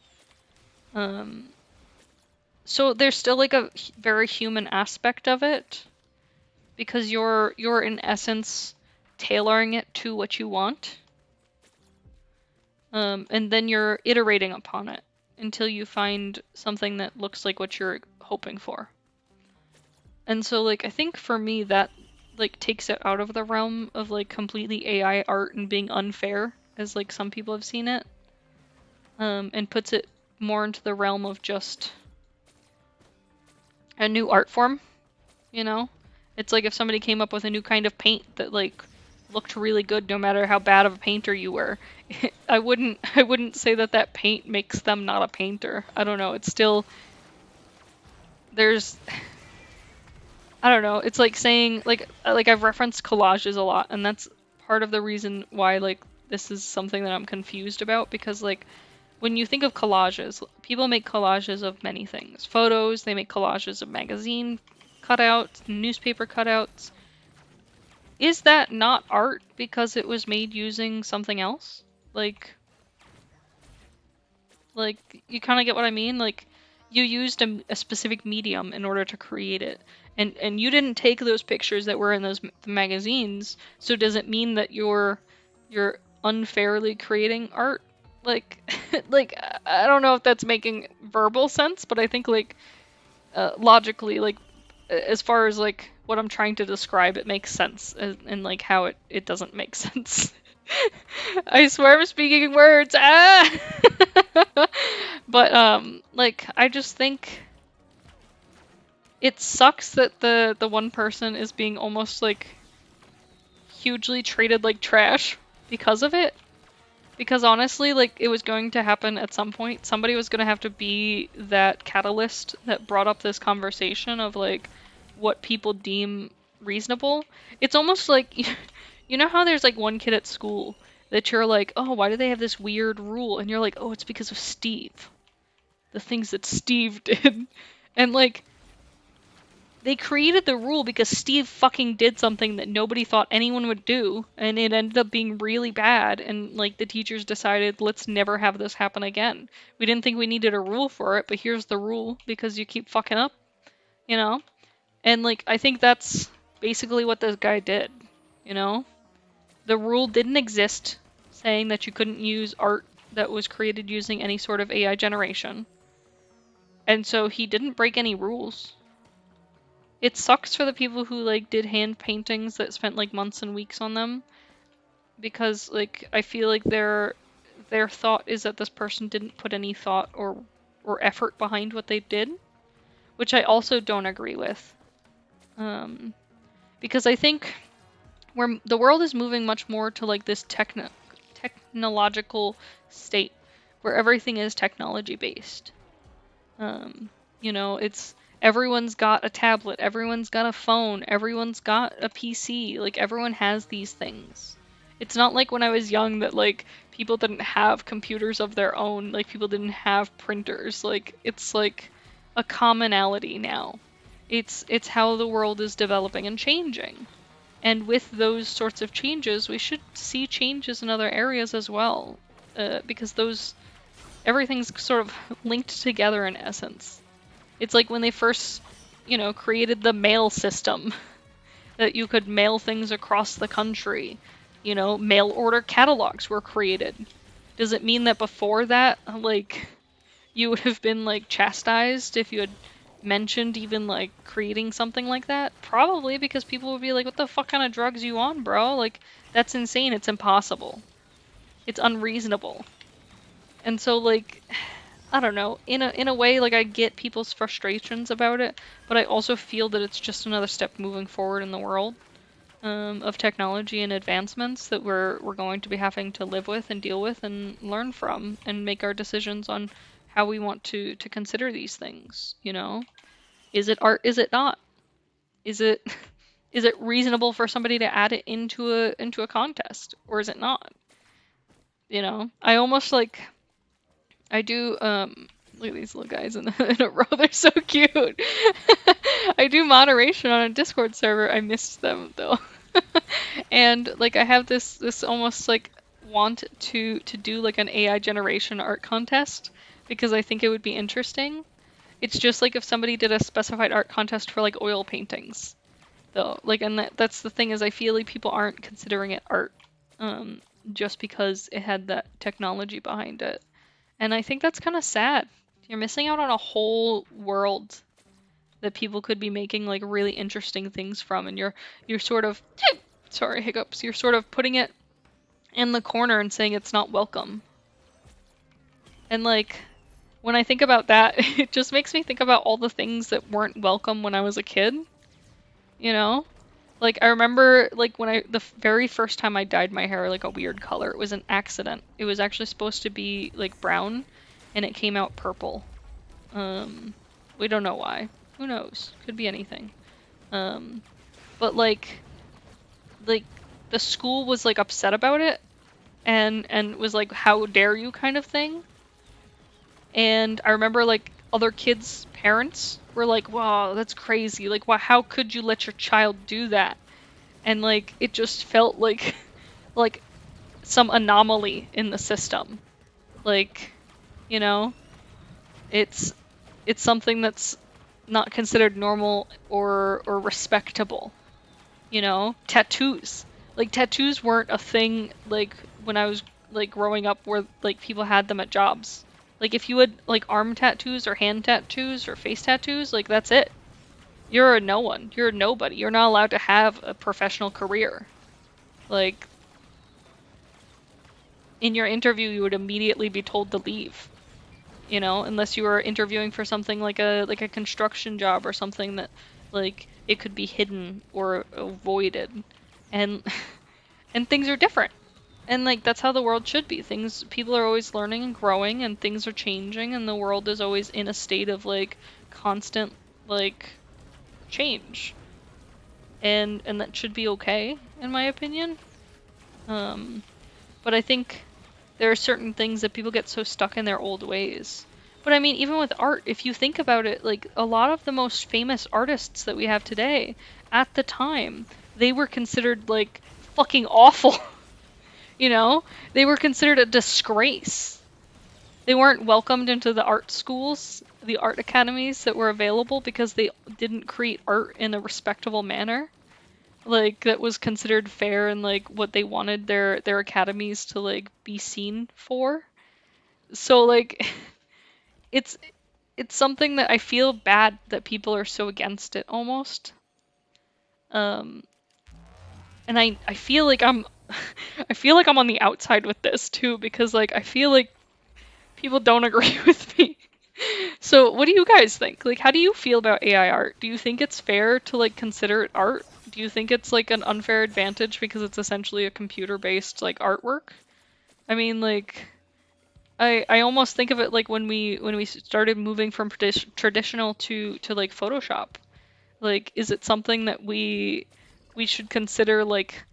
So there's still like a very human aspect of it because you're in essence tailoring it to what you want. And then you're iterating upon it until you find something that looks like what you're hoping for. And so like I think for me that like takes it out of the realm of like completely AI art and being unfair as like some people have seen it. And puts it more into the realm of just a new art form, you know? It's like if somebody came up with a new kind of paint that like looked really good no matter how bad of a painter you were. I wouldn't say that that paint makes them not a painter. I don't know. It's still there's I don't know. It's like saying like I've referenced collages a lot, and that's part of the reason why like this is something that I'm confused about because like when you think of collages, people make collages of many things. Photos, they make collages of magazine cutouts, newspaper cutouts. Is that not art because it was made using something else? Like you kind of get what I mean? Like you used a specific medium in order to create it. And you didn't take those pictures that were in those magazines, so does it mean that you're unfairly creating art? Like like I don't know if that's making verbal sense, but I think like logically like as far as like what I'm trying to describe, it makes sense and like how it doesn't make sense. I swear I'm speaking words. Ah! But like I just think it sucks that the one person is being almost like hugely treated like trash because of it. Because honestly, like it was going to happen at some point. Somebody was going to have to be that catalyst that brought up this conversation of like what people deem reasonable. It's almost like you know how there's like one kid at school that you're like, "Oh, why do they have this weird rule?" And you're like, "Oh, it's because of Steve. The things that Steve did." And like they created the rule because Steve fucking did something that nobody thought anyone would do, and it ended up being really bad, and like the teachers decided, let's never have this happen again. We didn't think we needed a rule for it, but here's the rule because you keep fucking up, you know? And like I think that's basically what this guy did, you know? The rule didn't exist saying that you couldn't use art that was created using any sort of AI generation. And so he didn't break any rules. It sucks for the people who like did hand paintings that spent like months and weeks on them because like I feel like their thought is that this person didn't put any thought or effort behind what they did, which I also don't agree with. Um, because I think where the world is moving much more to like this technological state where everything is technology based. Um, it's everyone's got a tablet, everyone's got a phone, everyone's got a PC. Like everyone has these things. It's not like when I was young that like people didn't have computers of their own, like people didn't have printers. Like it's like a commonality now. It's how the world is developing and changing. And with those sorts of changes, we should see changes in other areas as well, because those everything's sort of linked together in essence. It's like when they first, created the mail system that you could mail things across the country. Mail order catalogs were created. Does it mean that before that, like, you would have been like chastised if you had mentioned even like creating something like that? Probably, because people would be like, "What the fuck kind of drugs you on, bro? Like, that's insane. It's impossible. It's unreasonable." And so like I don't know, in a way, like I get people's frustrations about it, but I also feel that it's just another step moving forward in the world, of technology and advancements that we're going to be having to live with and deal with and learn from and make our decisions on how we want to consider these things. Is it art? Is it not? Is it is it reasonable for somebody to add it into a contest, or is it not? I almost like I do, look at these little guys in a row, they're so cute. I do moderation on a Discord server. I missed them though. And like I have this almost like want to do like an AI generation art contest because I think it would be interesting. It's just like if somebody did a specified art contest for like oil paintings though. Like and that's the thing is I feel like people aren't considering it art just because it had that technology behind it. And I think that's kind of sad. You're missing out on a whole world that people could be making like really interesting things from, and you're sort of sorry, hiccups. You're sort of putting it in the corner and saying it's not welcome. And like when I think about that, it just makes me think about all the things that weren't welcome when I was a kid, you know? Like I remember like when the very first time I dyed my hair like a weird color, it was an accident. It was actually supposed to be like brown and it came out purple. Um, we don't know why. Who knows? Could be anything. Um, but like the school was like upset about it and was like, how dare you kind of thing. And I remember like other kids' parents were like, wow, that's crazy. Like, wow, how could you let your child do that? And like it just felt like like some anomaly in the system. Like, you know, it's it's something that's not considered normal or respectable. Tattoos. Like tattoos weren't a thing like when I was like growing up where like people had them at jobs. Like if you had like arm tattoos or hand tattoos or face tattoos, like that's it. You're a no one. You're a nobody. You're not allowed to have a professional career. Like in your interview you would immediately be told to leave. you know, unless you were interviewing for something like a construction job or something that like it could be hidden or avoided. And and things are different. And like that's how the world should be. Things people are always learning and growing and things are changing and the world is always in a state of like constant like change. And that should be okay in my opinion. Um but I think there are certain things that people get so stuck in their old ways. But I mean, even with art, if you think about it, like a lot of the most famous artists that we have today, at the time, they were considered like fucking awful. You know? They were considered a disgrace. They weren't welcomed into the art schools, the art academies that were available because they didn't create art in a respectable manner. Like that was considered fair and like what they wanted their academies to like be seen for. So like it's it's something that I feel bad that people are so against it almost. Um and I feel like I'm I feel like I'm on the outside with this too because like I feel like people don't agree with me. So what do you guys think? Like how do you feel about AI art? Do you think it's fair to like consider it art? Do you think it's like an unfair advantage because it's essentially a computer-based like artwork? I mean like I almost think of it like when we started moving from traditional to like Photoshop. Like is it something that we should consider like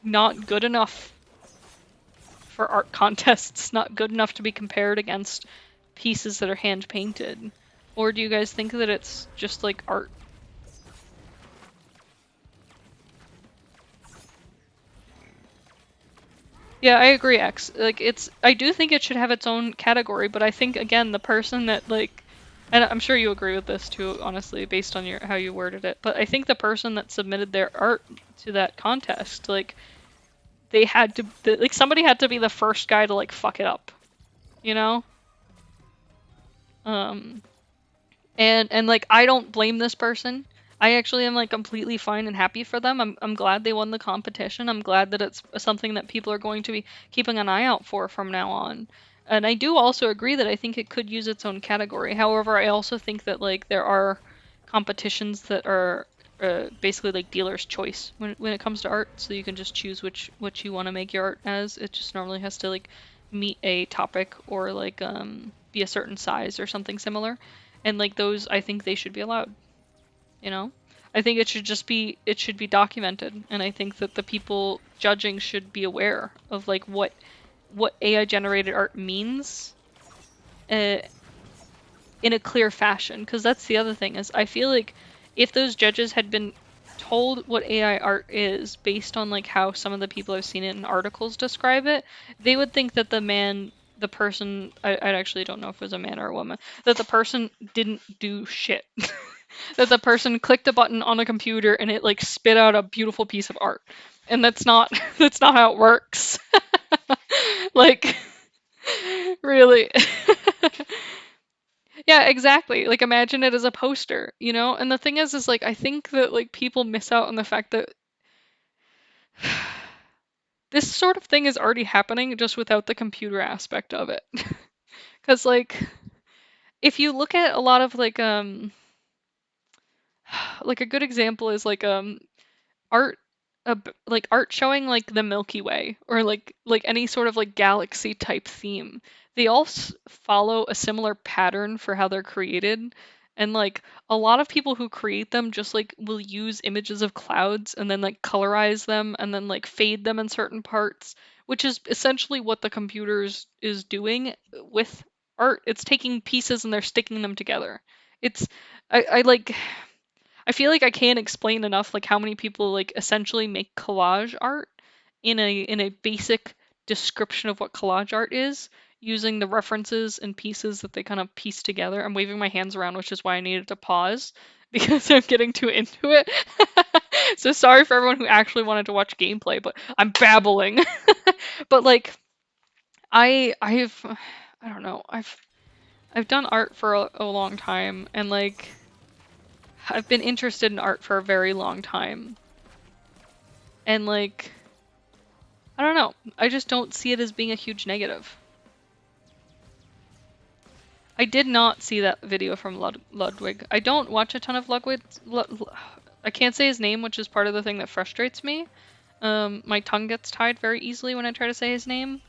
not good enough for art contests, not good enough to be compared against pieces that are hand painted? Or do you guys think that it's just like art? Yeah, I agree, X. Like I do think it should have its own category, but I think again the person that like and I'm sure you agree with this too, honestly, based on your how you worded it. But I think the person that submitted their art to that contest, like they had to like somebody had to be the first guy to like fuck it up, you know? Um and like I don't blame this person. I actually am like completely fine and happy for them. I'm glad they won the competition. I'm glad that it's something that people are going to be keeping an eye out for from now on. And I do also agree that I think it could use its own category. However, I also think that like there are competitions that are basically like dealer's choice when it comes to art. So you can just choose which you want to make your art as. It just normally has to like meet a topic or like be a certain size or something similar. And like those, I think they should be allowed, you know? I think it should be documented, and I think that the people judging should be aware of like what AI generated art means uh, in a clear fashion, because that's the other thing is I feel like if those judges had been told what AI art is based on like how some of the people I've seen it in articles describe it, they would think that the person, I actually don't know if it was a man or a woman, that the person didn't do shit. That the person clicked a button on a computer and it like spit out a beautiful piece of art. And that's not that's not how it works. Like really. Yeah, exactly. Like imagine it as a poster, you know? And the thing is like I think that like people miss out on the fact that this sort of thing is already happening just without the computer aspect of it. Cuz like if you look at a lot of like a good example is like art like art showing like the Milky Way or like any sort of like galaxy type theme. They all follow a similar pattern for how they're created. And like a lot of people who create them just like will use images of clouds and then like colorize them and then like fade them in certain parts, which is essentially what the computers is doing with art. It's taking pieces and they're sticking them together. It's I like I feel like I can't explain enough like how many people like essentially make collage art in a basic description of what collage art is using the references and pieces that they kind of piece together. I'm waving my hands around, which is why I needed to pause because I'm getting too into it. So sorry for everyone who actually wanted to watch gameplay, but I'm babbling. But like I've I don't know. I've done art for a long time and like I've been interested in art for a very long time. And like, I don't know. I just don't see it as being a huge negative. I did not see that video from Ludwig. I don't watch a ton of Ludwig. I can't say his name, which is part of the thing that frustrates me. My tongue gets tied very easily when I try to say his name.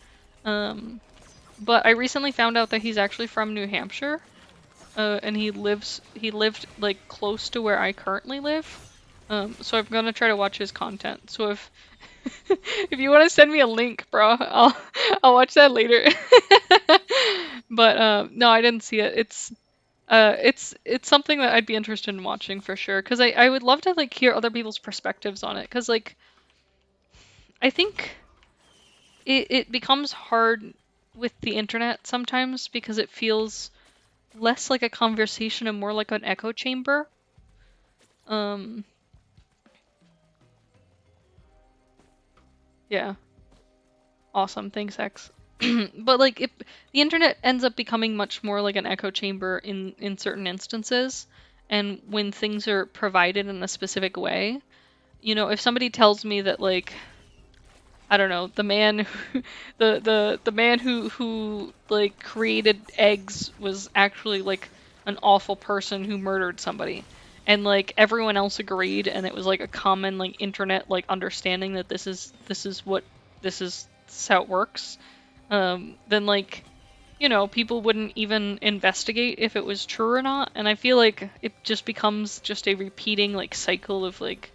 But I recently found out that he's actually from New Hampshire, and he lived like close to where I currently live. So I'm gonna try to watch his content. So if if you want to send me a link, bro, I'll watch that later. But no, I didn't see it. It's something that I'd be interested in watching for sure, because I would love to like hear other people's perspectives on it, because like I think it becomes hard with the internet sometimes because it feels less like a conversation and more like an echo chamber. Um, yeah, awesome. Thanks, X. But like, if the internet ends up becoming much more like an echo chamber in certain instances, and when things are provided in a specific way, if somebody tells me that like I don't know, the man the man who like created eggs was actually like an awful person who murdered somebody. And like everyone else agreed, and it was like a common like internet like understanding that this is how it works. Then like people wouldn't even investigate if it was true or not. And I feel like it just becomes just a repeating like cycle of like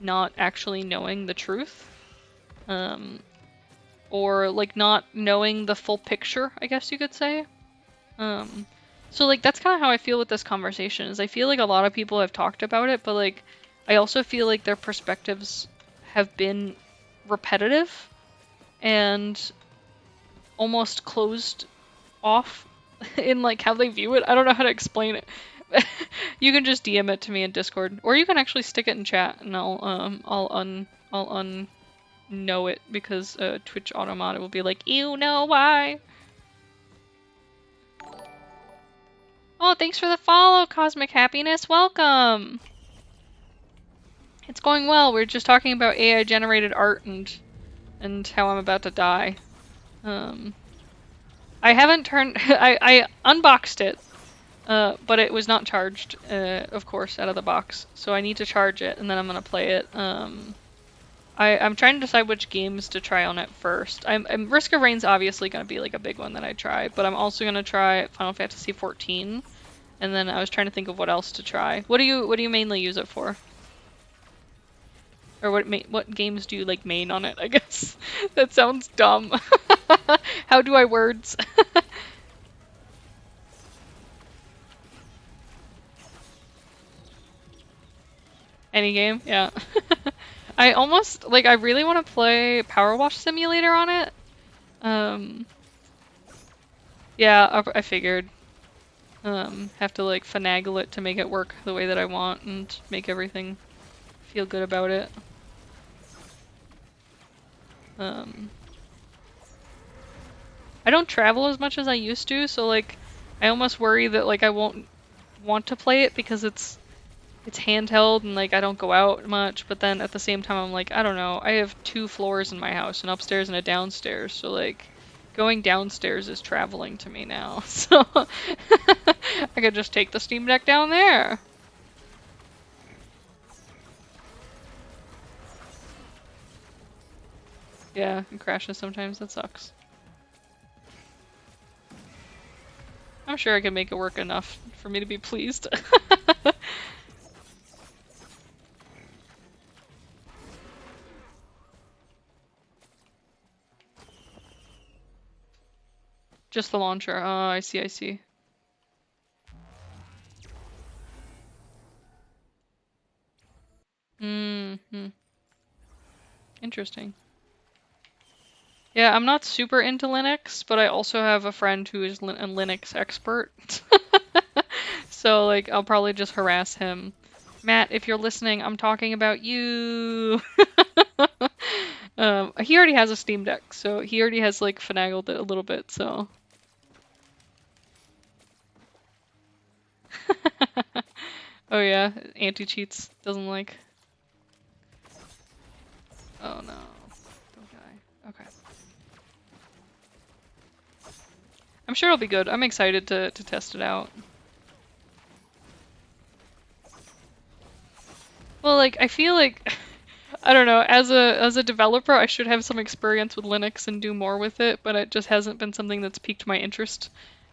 not actually knowing the truth. Um, or like not knowing the full picture, I guess you could say. Um, so like that's kind of how I feel with this conversation. Is I feel like a lot of people have talked about it, but like I also feel like their perspectives have been repetitive and almost closed off in like how they view it. I don't know how to explain it. You can just DM it to me in Discord, or you can actually stick it in chat, and I'll know it, because Twitch Automata will be like, you know why? Oh, thanks for the follow, Cosmic Happiness. Welcome. It's going well. We're just talking about AI generated art and how I'm about to die. I haven't turned. I unboxed it, but it was not charged, of course, out of the box. So I need to charge it, and then I'm gonna play it. I'm trying to decide which games to try on it first. Risk of Rain's obviously gonna be like a big one that I try, but I'm also gonna try Final Fantasy 14, and then I was trying to think of what else to try. What do you mainly use it for? Or what games do you like main on it? I guess that sounds dumb. How do I words? Any game? Yeah. I almost like I really want to play Power Wash Simulator on it. Um, yeah, I figured. Have to like finagle it to make it work the way that I want and make everything feel good about it. I don't travel as much as I used to, so like I almost worry that like I won't want to play it because it's handheld and like I don't go out much, but then at the same time I'm like, I don't know, I have 2 floors in my house, an upstairs and a downstairs, so like going downstairs is traveling to me now. So I could just take the Steam Deck down there. Yeah, it crashes sometimes, that sucks. I'm sure I can make it work enough for me to be pleased. Just the launcher. Oh, I see, I see. Mm-hmm. Interesting. Yeah, I'm not super into Linux, but I also have a friend who is a Linux expert. So, like, I'll probably just harass him. Matt, if you're listening, I'm talking about you. He already has a Steam Deck, so he already has, like, finagled it a little bit, so. Oh yeah, anti-cheats doesn't like. Oh no. Don't die. Okay. I'm sure it'll be good. I'm excited to test it out. Well, like, I feel like I don't know, as a developer, I should have some experience with Linux and do more with it, but it just hasn't been something that's piqued my interest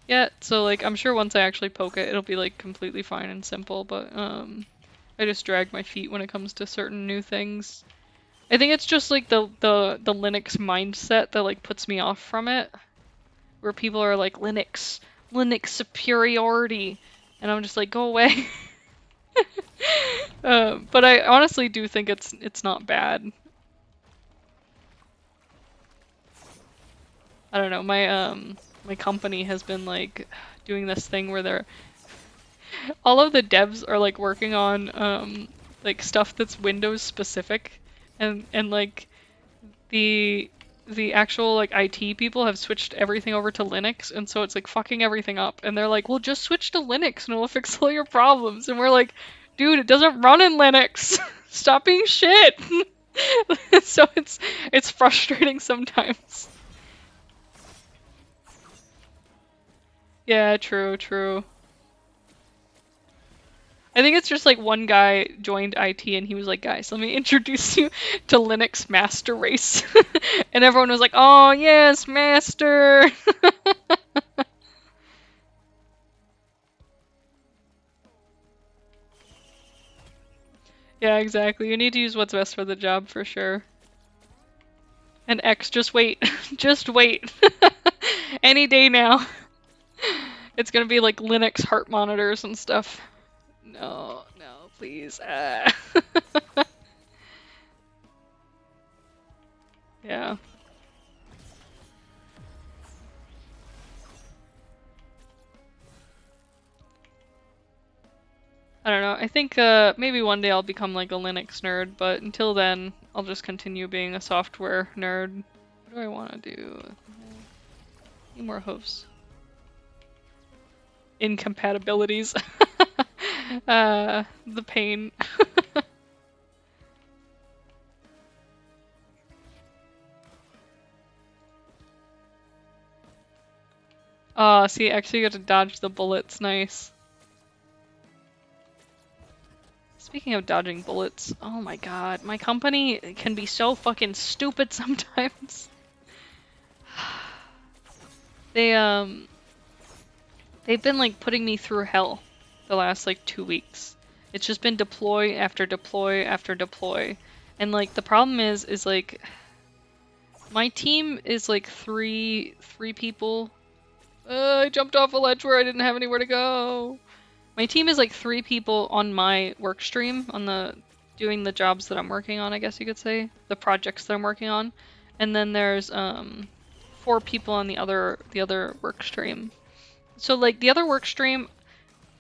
yet. So like, I'm sure once I actually poke it, it'll be like completely fine and simple, but I just drag my feet when it comes to certain new things. I think it's just like the Linux mindset that like puts me off from it, where people are like Linux superiority, and I'm just like, go away. But I honestly do think it's not bad. I don't know, my company has been like doing this thing where they're all of the devs are like working on like stuff that's Windows specific, and like the the actual like IT people have switched everything over to Linux, and so it's like fucking everything up, and they're like, well, just switch to Linux and it'll fix all your problems, and we're like, dude, it doesn't run in Linux. Stop being shit. So it's frustrating sometimes. Yeah, true, true. I think it's just like one guy joined IT and he was like, guys, let me introduce you to Linux Master Race. And everyone was like, oh, yes, Master. Yeah, exactly. You need to use what's best for the job for sure. And X, just wait. Just wait. Any day now. It's gonna be like Linux heart monitors and stuff. No, no, please. Yeah. I don't know. I think maybe one day I'll become like a Linux nerd, but until then, I'll just continue being a software nerd. What do I want to do? Need more hosts. Incompatibilities. The pain. See, actually you get to dodge the bullets. Nice. Speaking of dodging bullets, oh my god, my company can be so fucking stupid sometimes. They, they've been like putting me through hell the last like 2 weeks. It's just been deploy after deploy after deploy. And like the problem is like my team is like three people. I jumped off a ledge where I didn't have anywhere to go. My team is like 3 people on my work stream, on the doing the jobs that I'm working on, I guess you could say, the projects that I'm working on. And then there's 4 people on the other work stream. So like the other work stream,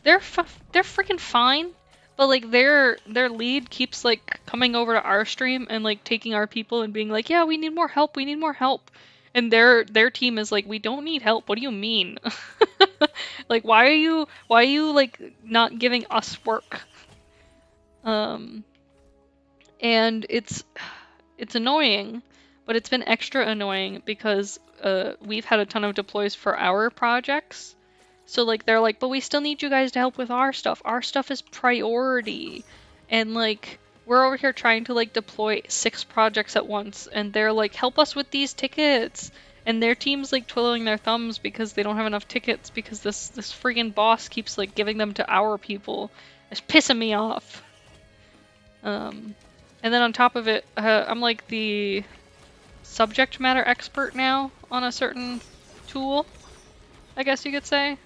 they're freaking fine, but like their lead keeps like coming over to our stream and like taking our people and being like, yeah, we need more help, we need more help. And their team is like, we don't need help. What do you mean? Like, why are you like not giving us work? Um, and it's annoying, but it's been extra annoying because we've had a ton of deploys for our projects. So like they're like, but we still need you guys to help with our stuff. Our stuff is priority. And like we're over here trying to like deploy 6 projects at once, and they're like, help us with these tickets. And their team's like twiddling their thumbs because they don't have enough tickets because this friggin' boss keeps like giving them to our people. It's pissing me off. And then on top of it, I'm like the subject matter expert now on a certain tool, I guess you could say.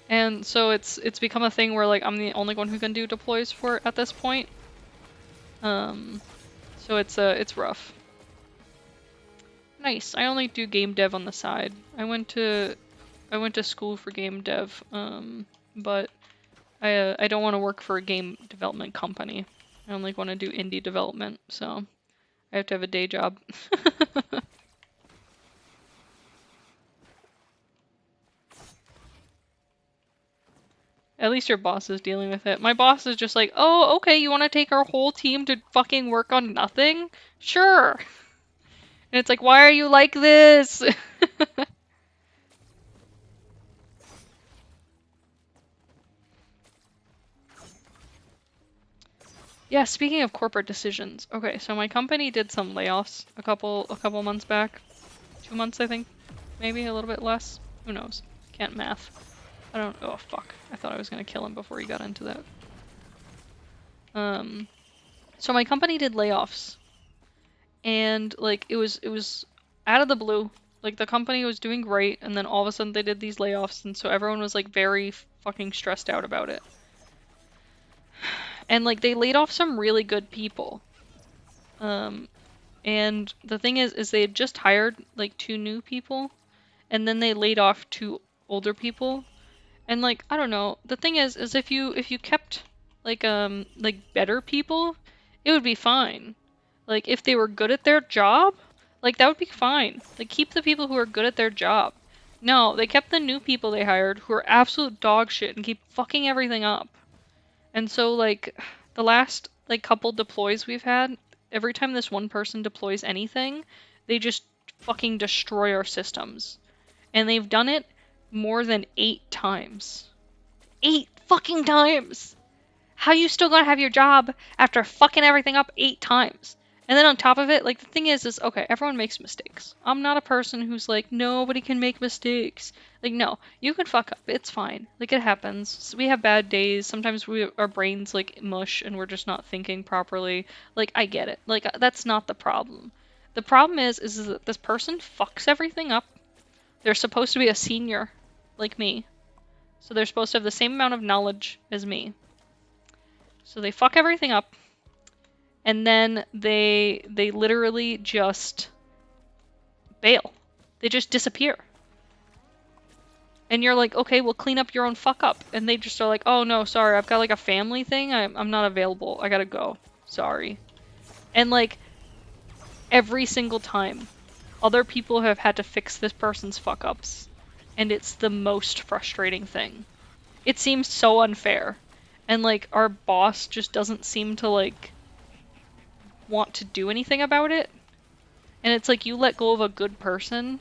And so it's become a thing where like I'm the only one who can do deploys for it at this point. So it's rough. Nice. I only do game dev on the side. I went to school for game dev, but I don't want to work for a game development company. I only want to do indie development, so I have to have a day job. At least your boss is dealing with it. My boss is just like, oh, okay, you want to take our whole team to fucking work on nothing? Sure. And it's like, why are you like this? Yeah, speaking of corporate decisions. Okay, so my company did some layoffs a couple months back. 2 months, I think. Maybe a little bit less. Who knows? Can't math. I don't. Oh fuck! I thought I was gonna kill him before he got into that. So my company did layoffs, and like it was out of the blue. Like the company was doing great, and then all of a sudden they did these layoffs, and so everyone was like very fucking stressed out about it. And like they laid off some really good people. Um, and the thing is they had just hired like 2 new people, and then they laid off 2 older people. And like I don't know, the thing is if you kept like better people, it would be fine. Like if they were good at their job, like that would be fine. Like keep the people who are good at their job. No, they kept the new people they hired who are absolute dog shit and keep fucking everything up. And so like the last like couple deploys we've had, every time this one person deploys anything, they just fucking destroy our systems. And they've done it more than 8 times. 8 fucking times! How you still gonna have your job after fucking everything up 8 times? And then on top of it, like the thing is okay, everyone makes mistakes. I'm not a person who's like, nobody can make mistakes. Like, no, you can fuck up. It's fine. Like it happens. We have bad days. Sometimes our brains like mush and we're just not thinking properly. Like, I get it. Like that's not the problem. The problem is that this person fucks everything up. They're supposed to be a senior, like me. So they're supposed to have the same amount of knowledge as me. So they fuck everything up, and then they literally just bail. They just disappear. And you're like, okay, well clean up your own fuck up. And they just are like, oh no, sorry, I've got like a family thing. I'm not available. I gotta go. Sorry. And like every single time, other people have had to fix this person's fuck ups. And it's the most frustrating thing. It seems so unfair. And like our boss just doesn't seem to like want to do anything about it. And it's like you let go of a good person.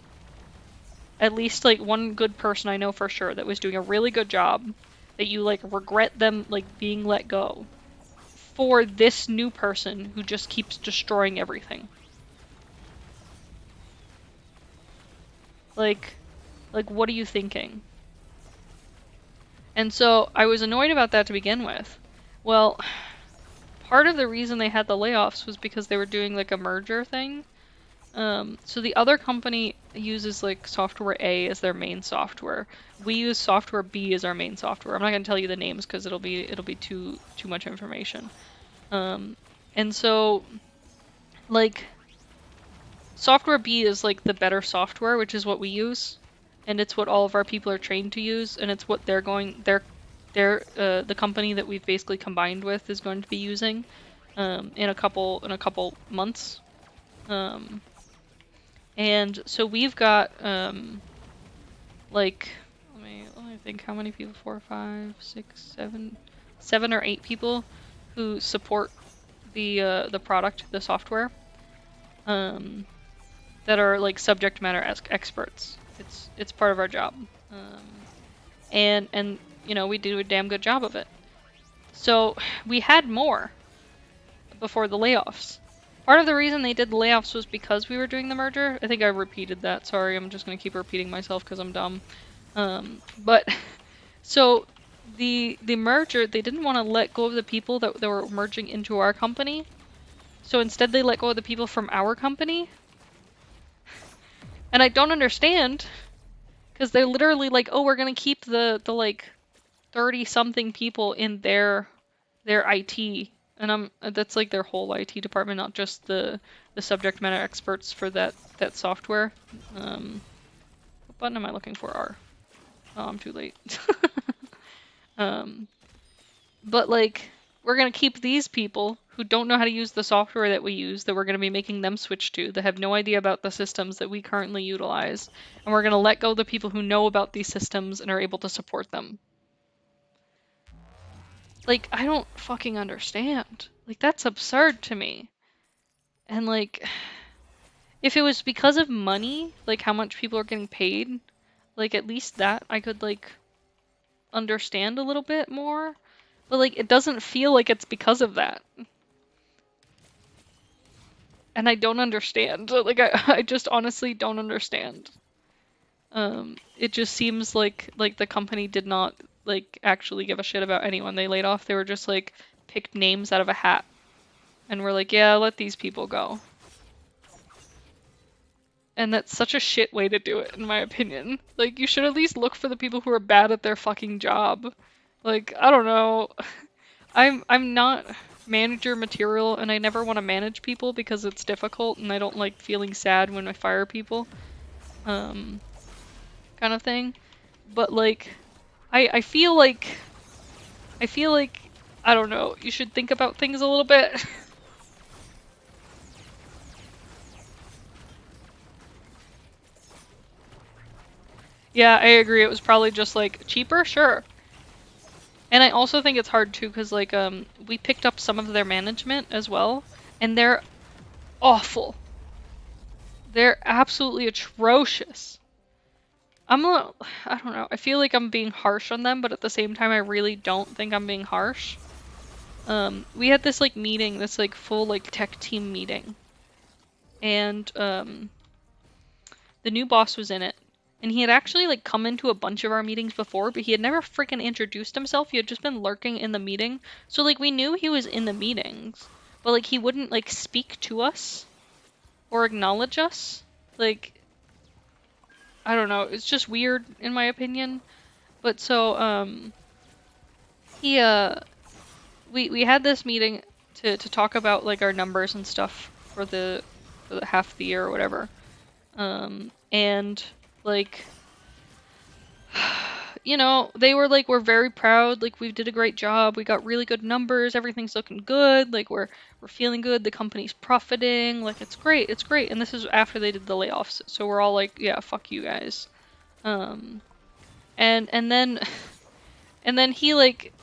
At least like one good person I know for sure that was doing a really good job, that you like regret them like being let go for this new person who just keeps destroying everything. Like what are you thinking? And so I was annoyed about that to begin with. Well, part of the reason they had the layoffs was because they were doing like a merger thing. So the other company uses like software A as their main software. We use software B as our main software. I'm not gonna tell you the names because it'll be too much information. And so like software B is like the better software, which is what we use, and it's what all of our people are trained to use, and it's what the company that we've basically combined with is going to be using in a couple months. And so we've got like let me think how many people, 4, 5, 6, 7 or 8 people who support the product, the software, that are like subject matter experts. It's part of our job. And you know, we do a damn good job of it. So we had more before the layoffs. Part of the reason they did the layoffs was because we were doing the merger. I think I repeated that. Sorry, I'm just gonna keep repeating myself because I'm dumb. But so the merger, they didn't want to let go of the people that were merging into our company. So instead they let go of the people from our company. And I don't understand, because they're literally like, oh, we're gonna keep the like 30 something people in their IT, and that's like their whole IT department, not just the subject matter experts for that software. What button am I looking for? R. Oh, I'm too late. But like, we're gonna keep these people who don't know how to use the software that we use, that we're gonna be making them switch to, that have no idea about the systems that we currently utilize, and we're gonna let go the people who know about these systems and are able to support them. Like, I don't fucking understand. Like, that's absurd to me. And like, if it was because of money, like how much people are getting paid, like at least that I could like understand a little bit more. But like, it doesn't feel like it's because of that. and I don't understand. Like I just honestly don't understand. It just seems like the company did not like actually give a shit about anyone they laid off. They were just like picked names out of a hat and were like, yeah, let these people go. And that's such a shit way to do it, in my opinion. Like, you should at least look for the people who are bad at their fucking job. Like, I don't know. I'm not manager material, and I never want to manage people because it's difficult, and I don't like feeling sad when I fire people. Um, kind of thing. But like, I feel like I feel like I don't know. You should think about things a little bit. Yeah, I agree. It was probably just like cheaper, sure. And I also think it's hard too, because like we picked up some of their management as well, and they're awful. They're absolutely atrocious. I'm a, I don't know. I feel like I'm being harsh on them, but at the same time, I really don't think I'm being harsh. We had this like meeting, this like full like tech team meeting, and the new boss was in it. And he had actually like come into a bunch of our meetings before, but he had never freaking introduced himself. He had just been lurking in the meeting. So like we knew he was in the meetings, but like he wouldn't like speak to us or acknowledge us. Like I don't know, it's just weird in my opinion. But so he we had this meeting to talk about like our numbers and stuff for the half the year or whatever. And like you know, they were like, we're very proud, like we did a great job, we got really good numbers, everything's looking good, like we're feeling good, the company's profiting, like it's great, it's great. And this is after they did the layoffs, so we're all like, yeah, fuck you guys. Um, and then and then he like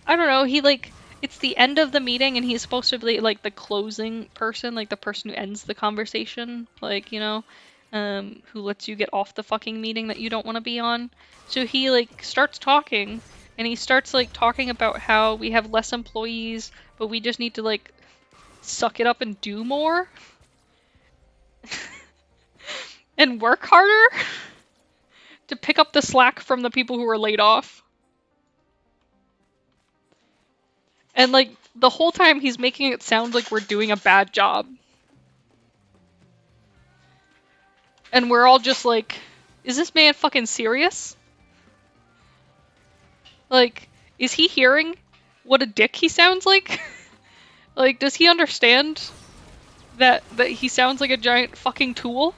I don't know, he like it's the end of the meeting and he's supposed to be like the closing person, like the person who ends the conversation, like, you know, who lets you get off the fucking meeting that you don't want to be on. So he like starts talking and he starts like talking about how we have less employees, but we just need to like suck it up and do more and work harder to pick up the slack from the people who were laid off. And like the whole time he's making it sound like we're doing a bad job. And we're all just like, is this man fucking serious? Like, is he hearing what a dick he sounds like? Like, does he understand that he sounds like a giant fucking tool?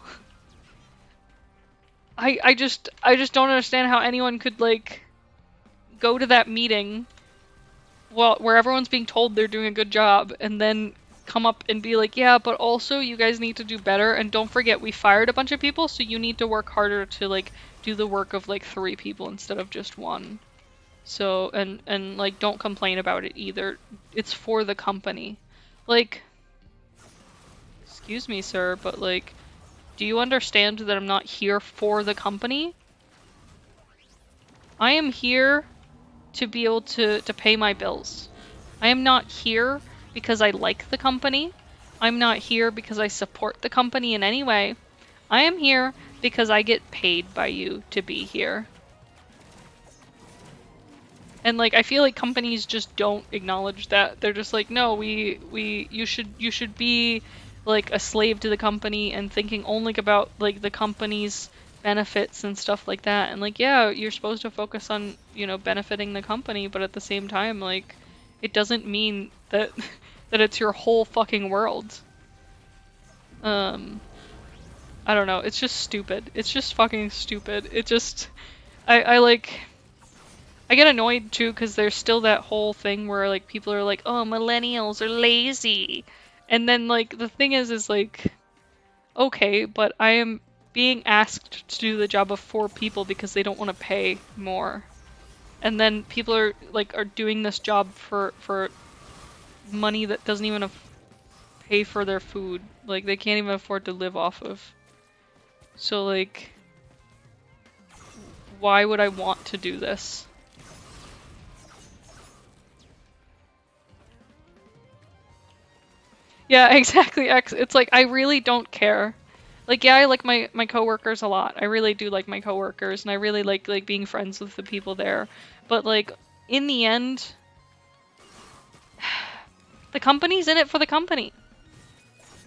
I just don't understand how anyone could like go to that meeting where everyone's being told they're doing a good job and then come up and be like, yeah, but also you guys need to do better, and don't forget we fired a bunch of people, so you need to work harder to like do the work of like 3 people instead of just 1. So and like don't complain about it either. It's for the company. Like, excuse me, sir, but like, do you understand that I'm not here for the company? I am here to be able to pay my bills. I am not here because I like the company. I'm not here because I support the company in any way. I am here because I get paid by you to be here. And like I feel like companies just don't acknowledge that. They're just like, no, you should be like a slave to the company and thinking only about like the company's benefits and stuff like that. And like, yeah, you're supposed to focus on, you know, benefiting the company, but at the same time, like, it doesn't mean that that it's your whole fucking world. Um, I don't know. It's just stupid. It's just fucking stupid. It just, I like. I get annoyed too because there's still that whole thing where like people are like, "Oh, millennials are lazy," and then like the thing is like, okay, but I am being asked to do the job of 4 people because they don't want to pay more, and then people are doing this job for money that doesn't even pay for their food. Like they can't even afford to live off of. So like, why would I want to do this? Yeah, exactly. It's like I really don't care. Like yeah, I like my coworkers a lot. I really do like my coworkers and I really like being friends with the people there. But like in the end, the company's in it for the company,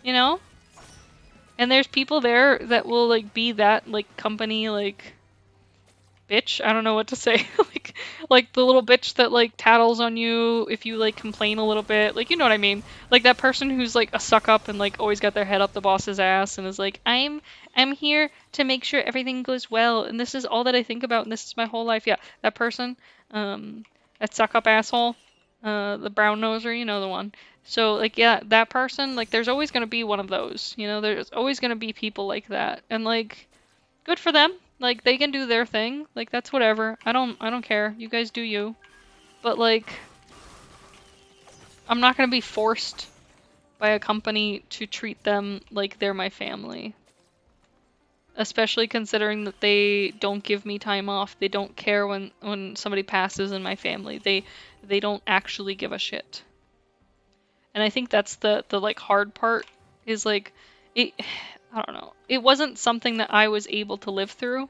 you know? And there's people there that will like be that like company like bitch. I don't know what to say. like the little bitch that like tattles on you if you like complain a little bit. Like you know what I mean? Like that person who's like a suck up and like always got their head up the boss's ass and is like, I'm here to make sure everything goes well and this is all that I think about and this is my whole life. Yeah, that person, um, that suck up asshole, the brown noser, you know the one. So like yeah, that person, like there's always gonna be one of those. You know, there's always gonna be people like that. And like good for them. Like they can do their thing. Like that's whatever. I don't care. You guys do you. But like I'm not going to be forced by a company to treat them like they're my family. Especially considering that they don't give me time off. They don't care when somebody passes in my family. They don't actually give a shit. And I think that's the like hard part is like it I don't know. It wasn't something that I was able to live through.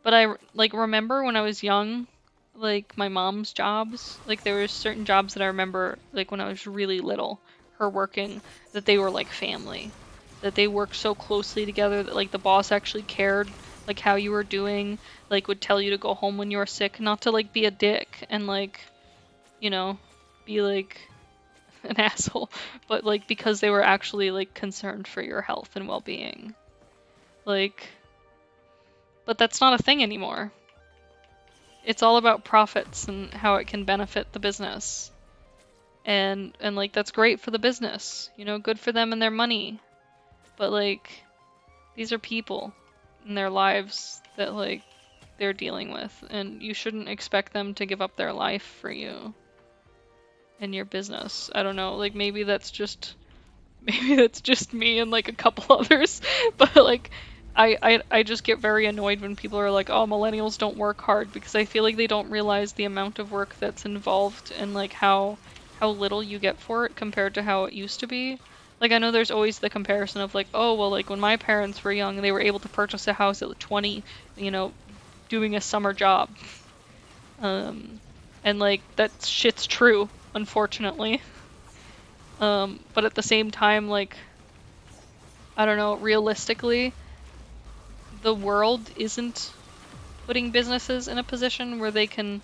But I like remember when I was young, like my mom's jobs, like there were certain jobs that I remember like when I was really little, her working, that they were like family. That they worked so closely together that like the boss actually cared like how you were doing, like would tell you to go home when you were sick, not to like be a dick and like, you know, be like an asshole, but like because they were actually like concerned for your health and well-being. Like, but that's not a thing anymore. It's all about profits and how it can benefit the business. And like that's great for the business, you know, good for them and their money. But like these are people in their lives that like they're dealing with and you shouldn't expect them to give up their life for you and your business. I don't know, like maybe that's just me and like a couple others, but like I just get very annoyed when people are like, oh, millennials don't work hard because I feel like they don't realize the amount of work that's involved and like how little you get for it compared to how it used to be. Like I know there's always the comparison of like, oh well, like when my parents were young, they were able to purchase a house at like 20, you know, doing a summer job. Um, and like that shit's true, unfortunately. But at the same time, like I don't know, realistically, the world isn't putting businesses in a position where they can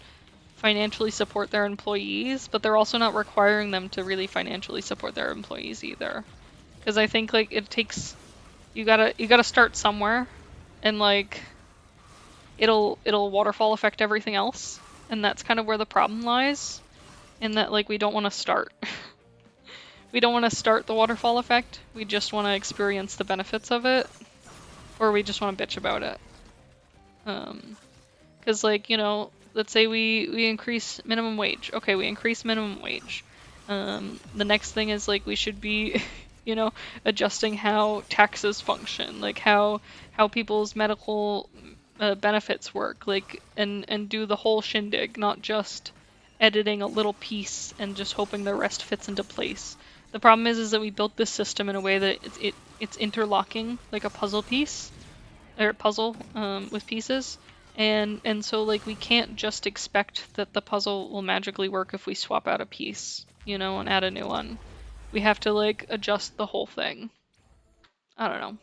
financially support their employees, but they're also not requiring them to really financially support their employees either. Because I think like it takes you gotta start somewhere, and like it'll waterfall affect everything else, and that's kind of where the problem lies. In that like we don't want to start. We don't want to start the waterfall effect. We just want to experience the benefits of it, or we just want to bitch about it. Because like, you know, let's say we increase minimum wage. Okay, we increase minimum wage. The next thing is like we should be, you know, adjusting how taxes function, like how people's medical benefits work, like and do the whole shindig, not just editing a little piece and just hoping the rest fits into place. The problem is that we built this system in a way that it's interlocking like a puzzle piece or puzzle with pieces. And so like we can't just expect that the puzzle will magically work if we swap out a piece, you know, and add a new one. We have to like adjust the whole thing. I don't know.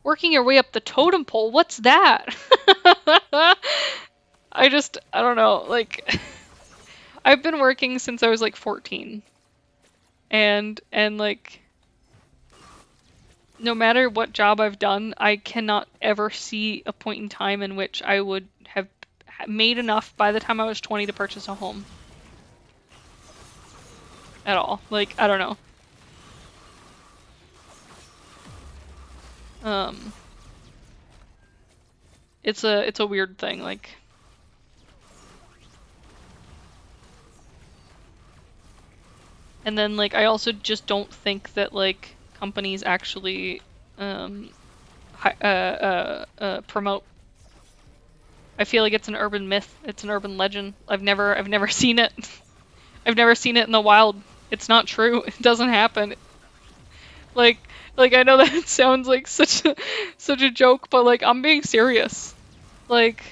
Working your way up the totem pole, what's that? I don't know, like I've been working since I was like 14. And like no matter what job I've done, I cannot ever see a point in time in which I would have made enough by the time I was 20 to purchase a home. At all. Like, I don't know. Um, it's a weird thing, like, and then like I also just don't think that like companies actually um promote. I feel like it's an urban myth. It's an urban legend. I've never seen it. I've never seen it in the wild. It's not true. It doesn't happen. Like, I know that sounds like such a joke, but like I'm being serious. Like,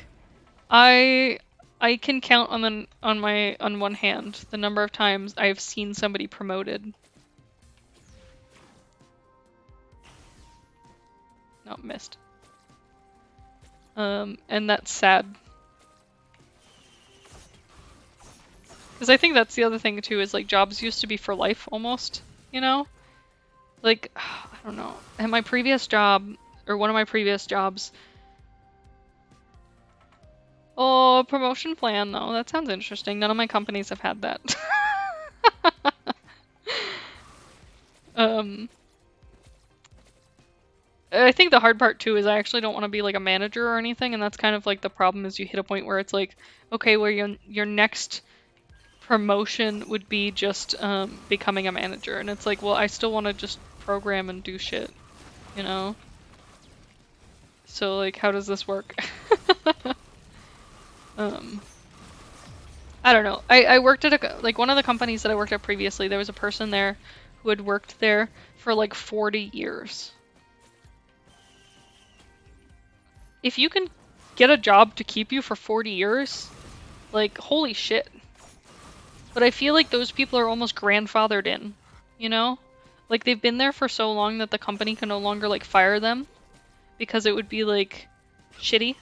I I can count on one hand the number of times I've seen somebody promoted. Not missed. And that's sad. Because I think that's the other thing too, is like jobs used to be for life almost, you know? Like, I don't know. At my previous job, or one of my previous jobs, oh, promotion plan though, that sounds interesting. None of my companies have had that. um, I think the hard part too is I actually don't want to be like a manager or anything, and that's kind of like the problem is you hit a point where it's like, okay, where your next promotion would be just becoming a manager, and it's like, well, I still want to just program and do shit, you know? So like, how does this work? um, I don't know. I worked at like one of the companies that I worked at previously. There was a person there who had worked there for like 40 years. If you can get a job to keep you for 40 years, like holy shit. But I feel like those people are almost grandfathered in, you know? Like they've been there for so long that the company can no longer like fire them because it would be like shitty.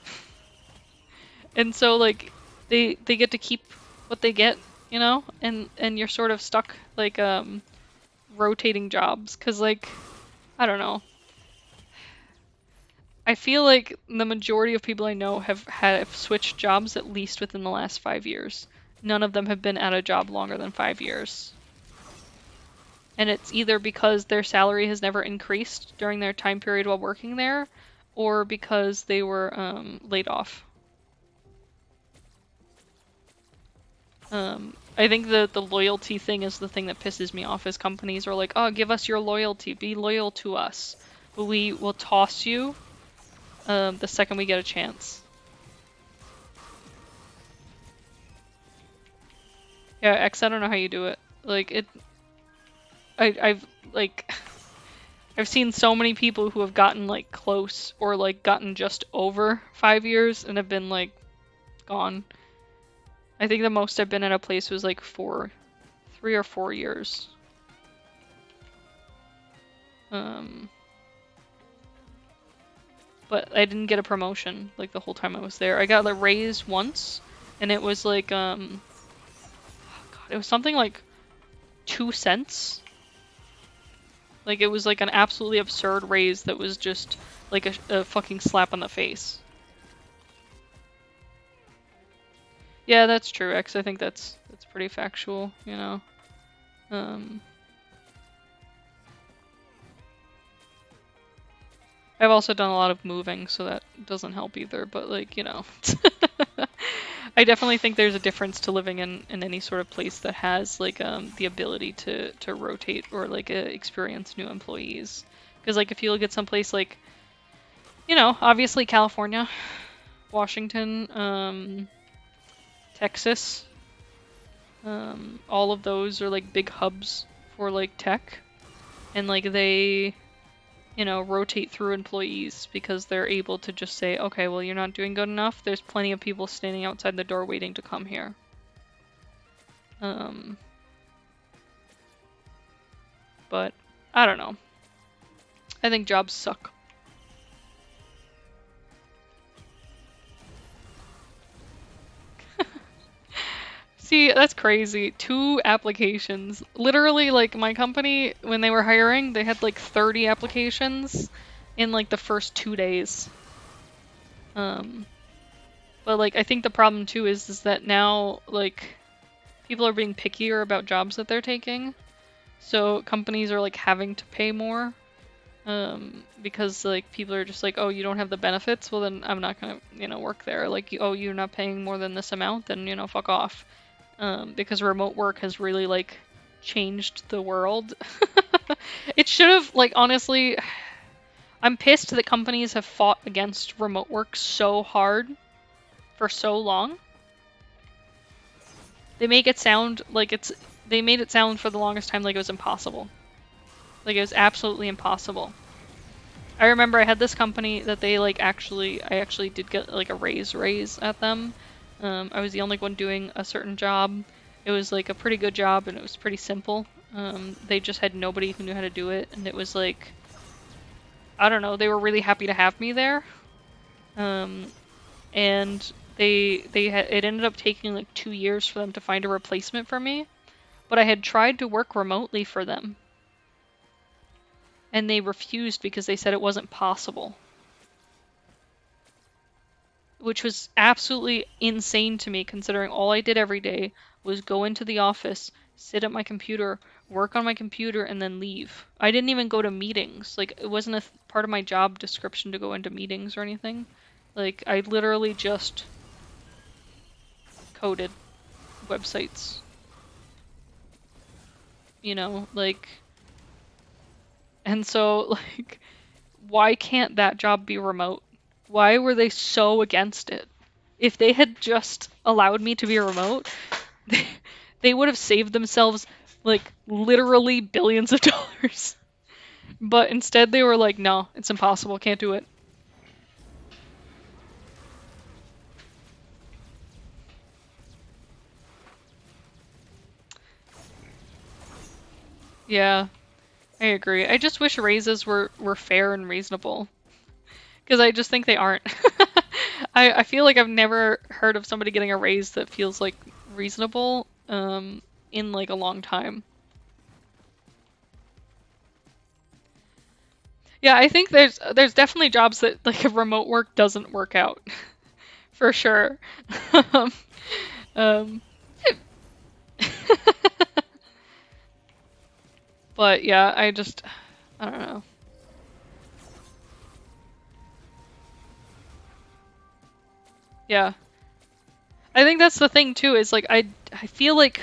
And so like they get to keep what they get, you know? And you're sort of stuck like rotating jobs cuz like I don't know. I feel like the majority of people I know have switched jobs at least within the last 5 years. None of them have been at a job longer than 5 years. And it's either because their salary has never increased during their time period while working there, or because they were laid off. I think the loyalty thing is the thing that pisses me off. Is companies are like, oh, give us your loyalty, be loyal to us, but we will toss you the second we get a chance. Yeah, X, I don't know how you do it. Like it, I've like. I've seen so many people who have gotten like close or like gotten just over 5 years and have been like gone. I think the most I've been at a place was like 3 or 4 years. But I didn't get a promotion like the whole time I was there. I got a raise once, and it was like oh God, it was something like 2 cents. Like it was like an absolutely absurd raise that was just like a fucking slap on the face. Yeah, that's true, X. I think that's pretty factual, you know. I've also done a lot of moving, so that doesn't help either, but like, you know. I definitely think there's a difference to living in any sort of place that has like the ability to rotate or like experience new employees. Because like if you look at someplace like, you know, obviously California, Washington, Texas, all of those are like big hubs for like tech, and like they, you know, rotate through employees because they're able to just say, okay, well, you're not doing good enough. There's plenty of people standing outside the door waiting to come here. But I don't know. I think jobs suck. See, that's crazy. 2 applications. Literally, like, my company, when they were hiring, they had like 30 applications in like the first 2 days. But like, I think the problem too is that now, like, people are being pickier about jobs that they're taking. So companies are like having to pay more. Because like people are just like, oh, you don't have the benefits, well then I'm not gonna, you know, work there. Like, oh, you're not paying more than this amount, then, you know, fuck off. Because remote work has really like changed the world. It should have, like, honestly, I'm pissed that companies have fought against remote work so hard for so long. They make it sound like they made it sound for the longest time like it was impossible. Like it was absolutely impossible. I remember I had this company that they like I actually did get like a raise at them. I was the only one doing a certain job. It was like a pretty good job and it was pretty simple. They just had nobody who knew how to do it, and it was like, I don't know, they were really happy to have me there. And it ended up taking like 2 years for them to find a replacement for me. But I had tried to work remotely for them, and they refused because they said it wasn't possible. Which was absolutely insane to me, considering all I did every day was go into the office, sit at my computer, work on my computer, and then leave. I didn't even go to meetings. Like, it wasn't a part of my job description to go into meetings or anything. Like, I literally just coded websites. You know, like... And so, like, why can't that job be remote? Why were they so against it? If they had just allowed me to be remote, they would have saved themselves, like, literally billions of dollars. But instead they were like, no, it's impossible, can't do it. Yeah, I agree. I just wish raises were fair and reasonable. Because I just think they aren't. I feel like I've never heard of somebody getting a raise that feels like reasonable in like a long time. Yeah, I think there's definitely jobs that like if remote work doesn't work out. For sure. um, but yeah, I don't know. Yeah. I think that's the thing too, is like I feel like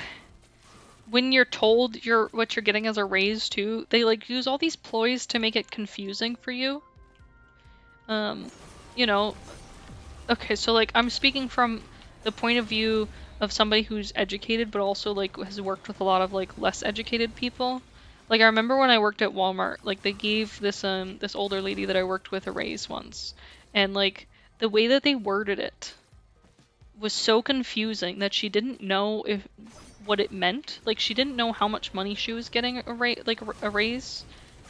when you're told what you're getting as a raise too, they like use all these ploys to make it confusing for you. Um, you know, okay, so like I'm speaking from the point of view of somebody who's educated but also like has worked with a lot of like less educated people. Like I remember when I worked at Walmart, like they gave this older lady that I worked with a raise once. And like the way that they worded it was so confusing that she didn't know if what it meant. Like she didn't know how much money she was getting a raise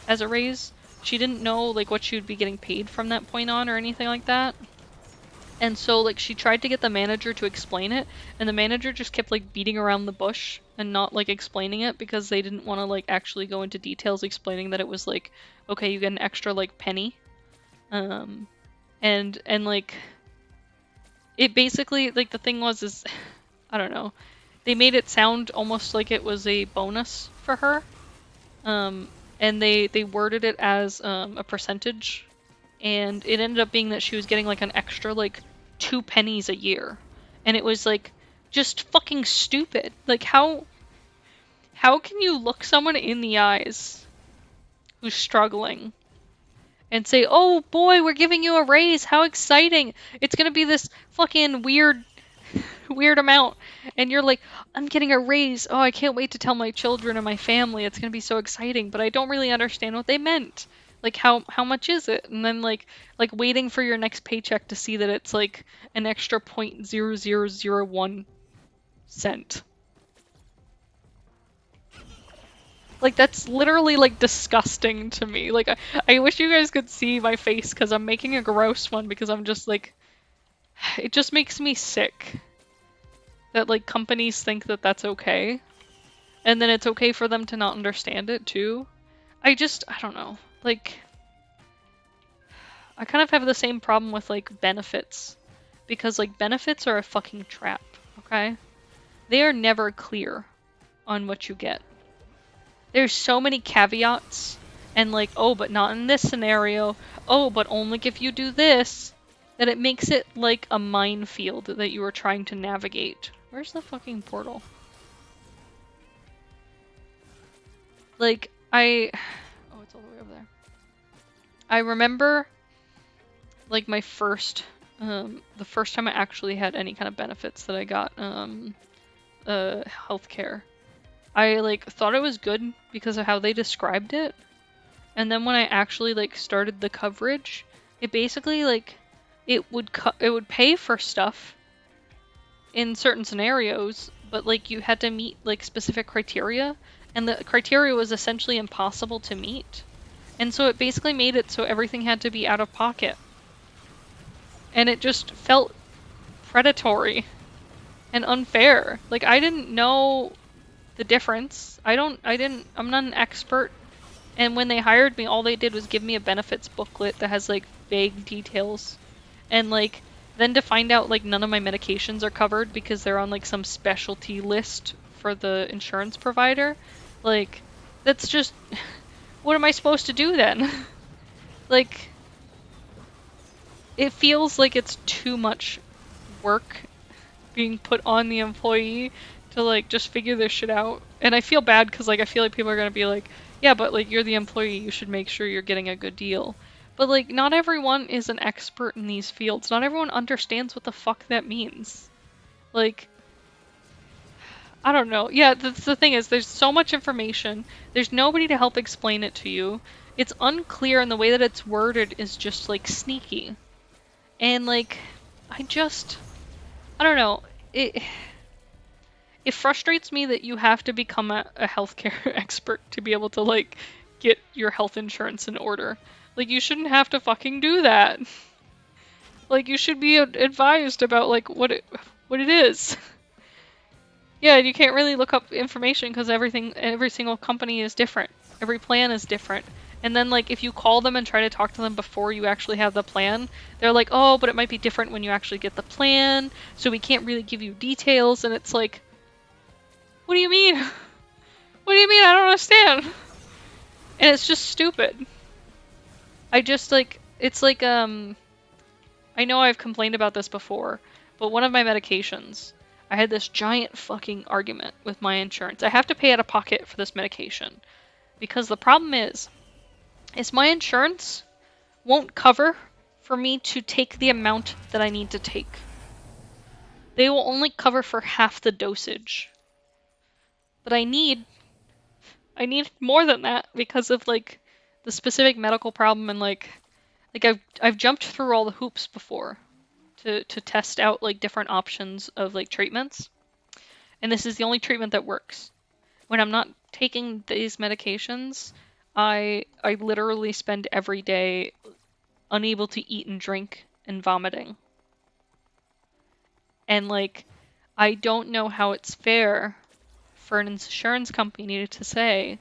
as a raise. She didn't know like what she would be getting paid from that point on or anything like that. And so like she tried to get the manager to explain it, and the manager just kept like beating around the bush and not like explaining it because they didn't want to like actually go into details explaining that it was like, okay, you get an extra like penny. And like it basically like the thing was is I don't know. They made it sound almost like it was a bonus for her. And they worded it as a percentage, and it ended up being that she was getting like an extra like 2 pennies a year, and it was like just fucking stupid. Like how can you look someone in the eyes who's struggling and say, "Oh boy, we're giving you a raise. How exciting! It's gonna be this fucking weird amount," and you're like, I'm getting a raise. Oh, I can't wait to tell my children and my family. It's gonna be so exciting, but I don't really understand what they meant. Like how much is it? And then like waiting for your next paycheck to see that it's like an extra 0.0001 cent. Like that's literally like disgusting to me. Like I wish you guys could see my face because I'm making a gross one because I'm just like it just makes me sick that like companies think that that's okay. And then it's okay for them to not understand it too. I don't know. Like, I kind of have the same problem with like benefits. Because like benefits are a fucking trap, okay? They are never clear on what you get. There's so many caveats and like, oh, but not in this scenario. Oh, but only if you do this. That it makes it like a minefield that you are trying to navigate. Where's the fucking portal? Like, oh, it's all the way over there. I remember, like, the first time I actually had any kind of benefits that I got, healthcare. I like thought it was good because of how they described it. And then when I actually like started the coverage, it basically like it would pay for stuff in certain scenarios, but like you had to meet like specific criteria, and the criteria was essentially impossible to meet. And so it basically made it so everything had to be out of pocket. And it just felt predatory and unfair. Like I didn't know the difference. I'm not an expert. And when they hired me, all they did was give me a benefits booklet that has like vague details. And like then to find out like none of my medications are covered because they're on like some specialty list for the insurance provider. Like that's just what am I supposed to do then? Like it feels like it's too much work being put on the employee to like just figure this shit out. And I feel bad because like I feel like people are gonna be like, yeah, but like you're the employee, you should make sure you're getting a good deal. But like not everyone is an expert in these fields. Not everyone understands what the fuck that means. Like I don't know. Yeah, that's the thing is there's so much information. There's nobody to help explain it to you. It's unclear and the way that it's worded is just like sneaky. And like I don't know. It frustrates me that you have to become a healthcare expert to be able to like get your health insurance in order. Like you shouldn't have to fucking do that. Like you should be advised about like what it is. Yeah, you can't really look up information because every single company is different. Every plan is different. And then like if you call them and try to talk to them before you actually have the plan, they're like, "Oh, but it might be different when you actually get the plan, so we can't really give you details." And it's like, "What do you mean? What do you mean? I don't understand." And it's just stupid. I just like it's like I know I've complained about this before, but one of my medications, I had this giant fucking argument with my insurance. I have to pay out of pocket for this medication because the problem is my insurance won't cover for me to take the amount that I need to take. They will only cover for half the dosage. But I need more than that because of like the specific medical problem and like I've jumped through all the hoops before to test out like different options of like treatments. And this is the only treatment that works. When I'm not taking these medications, I literally spend every day unable to eat and drink and vomiting. And like I don't know how it's fair for an insurance company to say,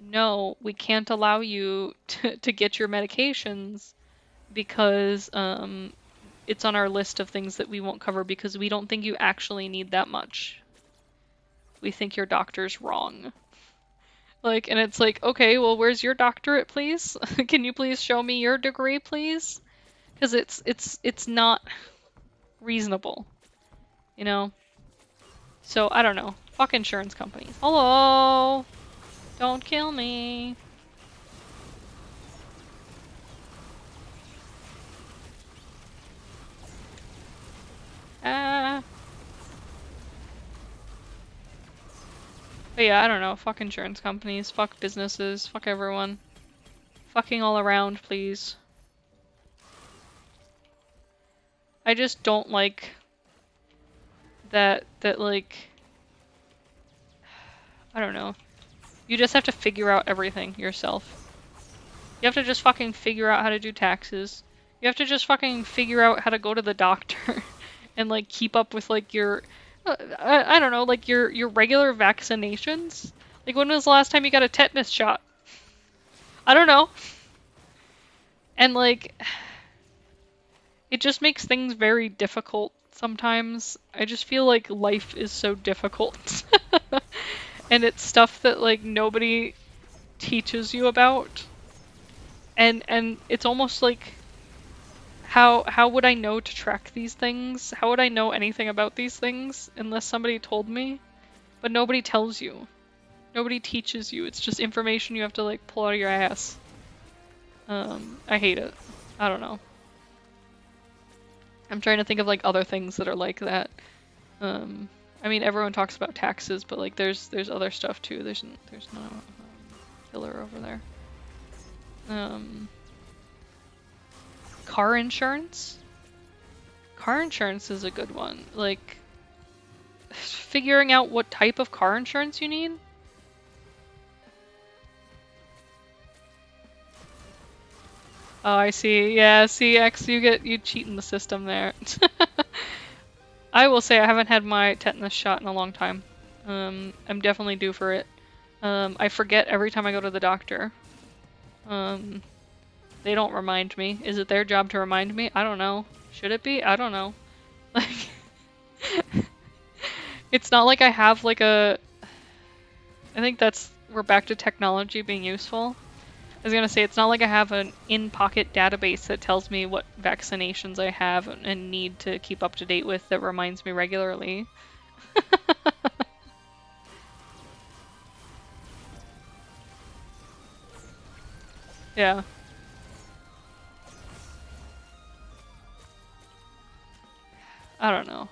no, we can't allow you to get your medications because it's on our list of things that we won't cover because we don't think you actually need that much. We think your doctor's wrong. Like, and it's like, okay, well, where's your doctorate, please? Can you please show me your degree, please? Because it's not reasonable, you know? So, I don't know. Fuck insurance companies. Hello! Don't kill me. Ah. But yeah, I don't know. Fuck insurance companies. Fuck businesses. Fuck everyone. Fucking all around, please. I just don't like that like I don't know. You just have to figure out everything yourself. You have to just fucking figure out how to do taxes. You have to just fucking figure out how to go to the doctor and like keep up with like your I don't know, like your regular vaccinations. Like when was the last time you got a tetanus shot? I don't know. And like it just makes things very difficult sometimes. I just feel like life is so difficult. And it's stuff that like nobody teaches you about. And it's almost like how would I know to track these things? How would I know anything about these things unless somebody told me? But nobody tells you. Nobody teaches you. It's just information you have to like pull out of your ass. I hate it. I don't know. I'm trying to think of like other things that are like that. I mean, everyone talks about taxes, but like there's other stuff too. There's no killer over there. Car insurance. Car insurance is a good one. Like figuring out what type of car insurance you need. Oh, I see. Yeah, see, X, you cheating the system there. I will say I haven't had my tetanus shot in a long time. I'm definitely due for it. I forget every time I go to the doctor. They don't remind me. Is it their job to remind me? I don't know. Should it be? I don't know. Like, it's not like I have like a. I think we're back to technology being useful. I was gonna say, it's not like I have an in-pocket database that tells me what vaccinations I have and need to keep up to date with that reminds me regularly. Yeah. I don't know.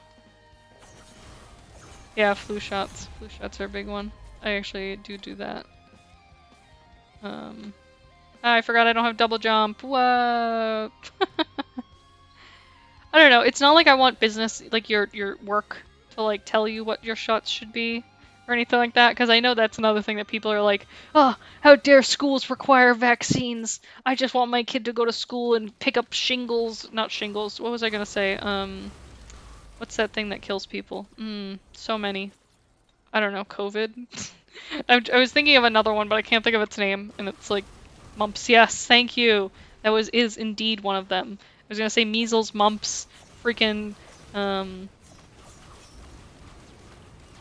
Yeah, flu shots. Flu shots are a big one. I actually do that. I forgot I don't have double jump. What? I don't know. It's not like I want business, like your work, to like tell you what your shots should be or anything like that. Because I know that's another thing that people are like, oh, how dare schools require vaccines? I just want my kid to go to school and pick up shingles, not shingles. What was I gonna say? What's that thing that kills people? So many. I don't know. COVID. I was thinking of another one, but I can't think of its name, and it's like mumps. Yes, thank you. That is indeed one of them. I was gonna say measles, mumps, freaking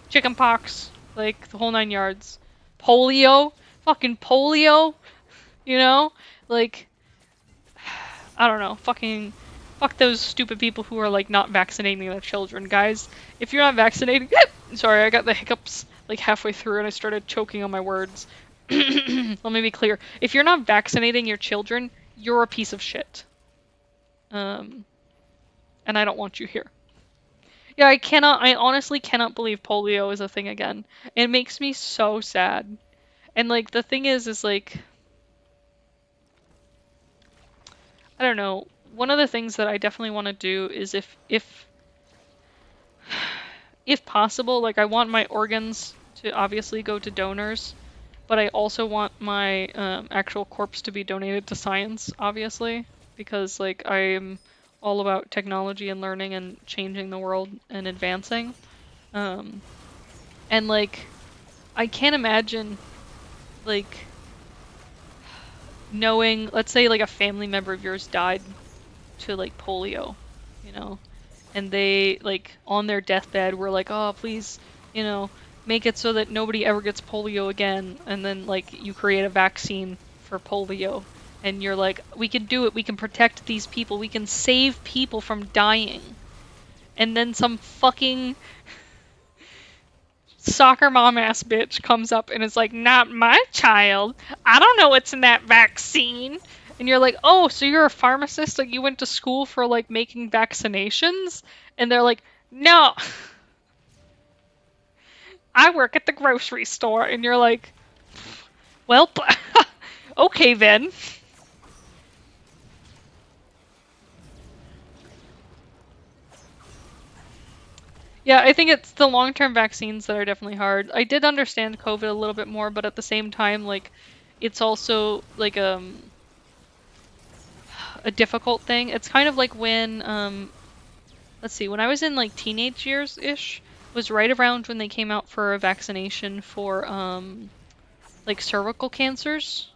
chicken pox, like the whole 9 yards. Polio, fucking polio. You know, like I don't know, fuck those stupid people who are like not vaccinating their children, guys. If you're not vaccinating, sorry, I got the hiccups like halfway through and I started choking on my words. Let me be clear. If you're not vaccinating your children, you're a piece of shit. And I don't want you here. Yeah, I honestly cannot believe polio is a thing again. It makes me so sad. And like the thing is like I don't know. One of the things that I definitely want to do is if possible, like I want my organs to obviously go to donors, but I also want my actual corpse to be donated to science, obviously, because like I am all about technology and learning and changing the world and advancing. And like I can't imagine like knowing, let's say like a family member of yours died to like polio, you know, and they like on their deathbed were like, oh please, you know, make it so that nobody ever gets polio again, and then like you create a vaccine for polio and you're like, we can do it, we can protect these people, we can save people from dying, and then some fucking soccer mom ass bitch comes up and is like, not my child, I don't know what's in that vaccine. And you're like, oh, so you're a pharmacist? Like, you went to school for, like, making vaccinations? And they're like, no, I work at the grocery store. And you're like, well, okay then. Yeah, I think it's the long-term vaccines that are definitely hard. I did understand COVID a little bit more, but at the same time, like, it's also, like, a difficult thing. It's kind of like when, let's see, when I was in like teenage years-ish, was right around when they came out for a vaccination for like cervical cancers.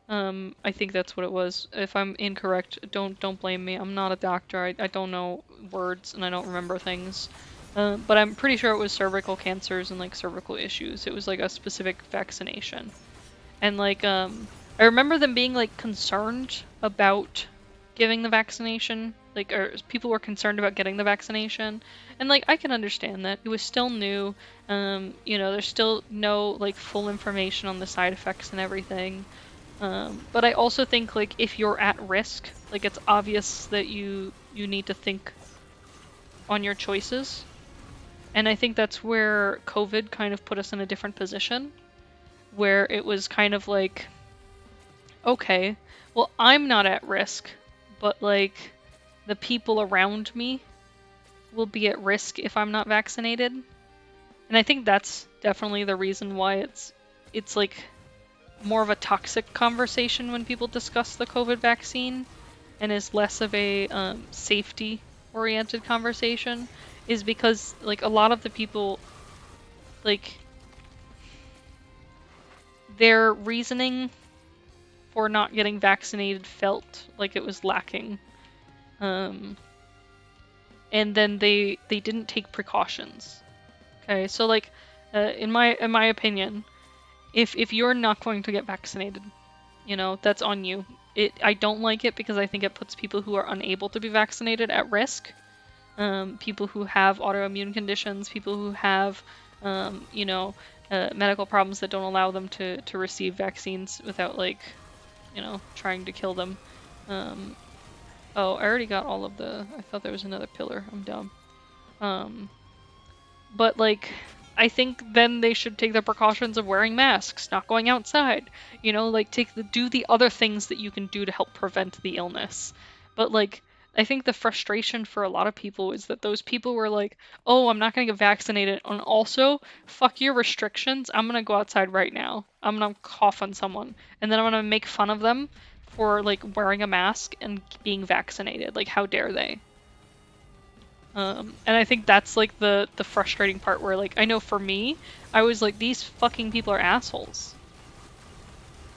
I think that's what it was. If I'm incorrect, don't blame me. I'm not a doctor. I don't know words and I don't remember things. But I'm pretty sure it was cervical cancers and like cervical issues. It was like a specific vaccination. And like I remember them being like concerned about giving the vaccination, like, or people were concerned about getting the vaccination, and like I can understand that. It was still new. You know, there's still no like full information on the side effects and everything. But I also think like if you're at risk, like it's obvious that you need to think on your choices. And I think that's where COVID kind of put us in a different position, where it was kind of like, okay, well, I'm not at risk, but like the people around me will be at risk if I'm not vaccinated. And I think that's definitely the reason why it's like more of a toxic conversation when people discuss the COVID vaccine and is less of a safety oriented conversation, is because like a lot of the people, like, their reasoning for not getting vaccinated felt like it was lacking, and then they didn't take precautions. Okay, so like in my opinion, if you're not going to get vaccinated, that's on you. I don't like it because I think it puts people who are unable to be vaccinated at risk. People who have autoimmune conditions, people who have, medical problems that don't allow them to receive vaccines without, like, trying to kill them. Oh, I already got all of I thought there was another pillar. I'm dumb. But like, I think then they should take the precautions of wearing masks, not going outside, like do the other things that you can do to help prevent the illness. But like, I think the frustration for a lot of people is that those people were like, oh, I'm not gonna get vaccinated, and also, fuck your restrictions, I'm gonna go outside right now. I'm gonna cough on someone, and then I'm gonna make fun of them for like wearing a mask and being vaccinated. Like, how dare they? And I think that's like the frustrating part where, like, I know for me, I was like, these fucking people are assholes.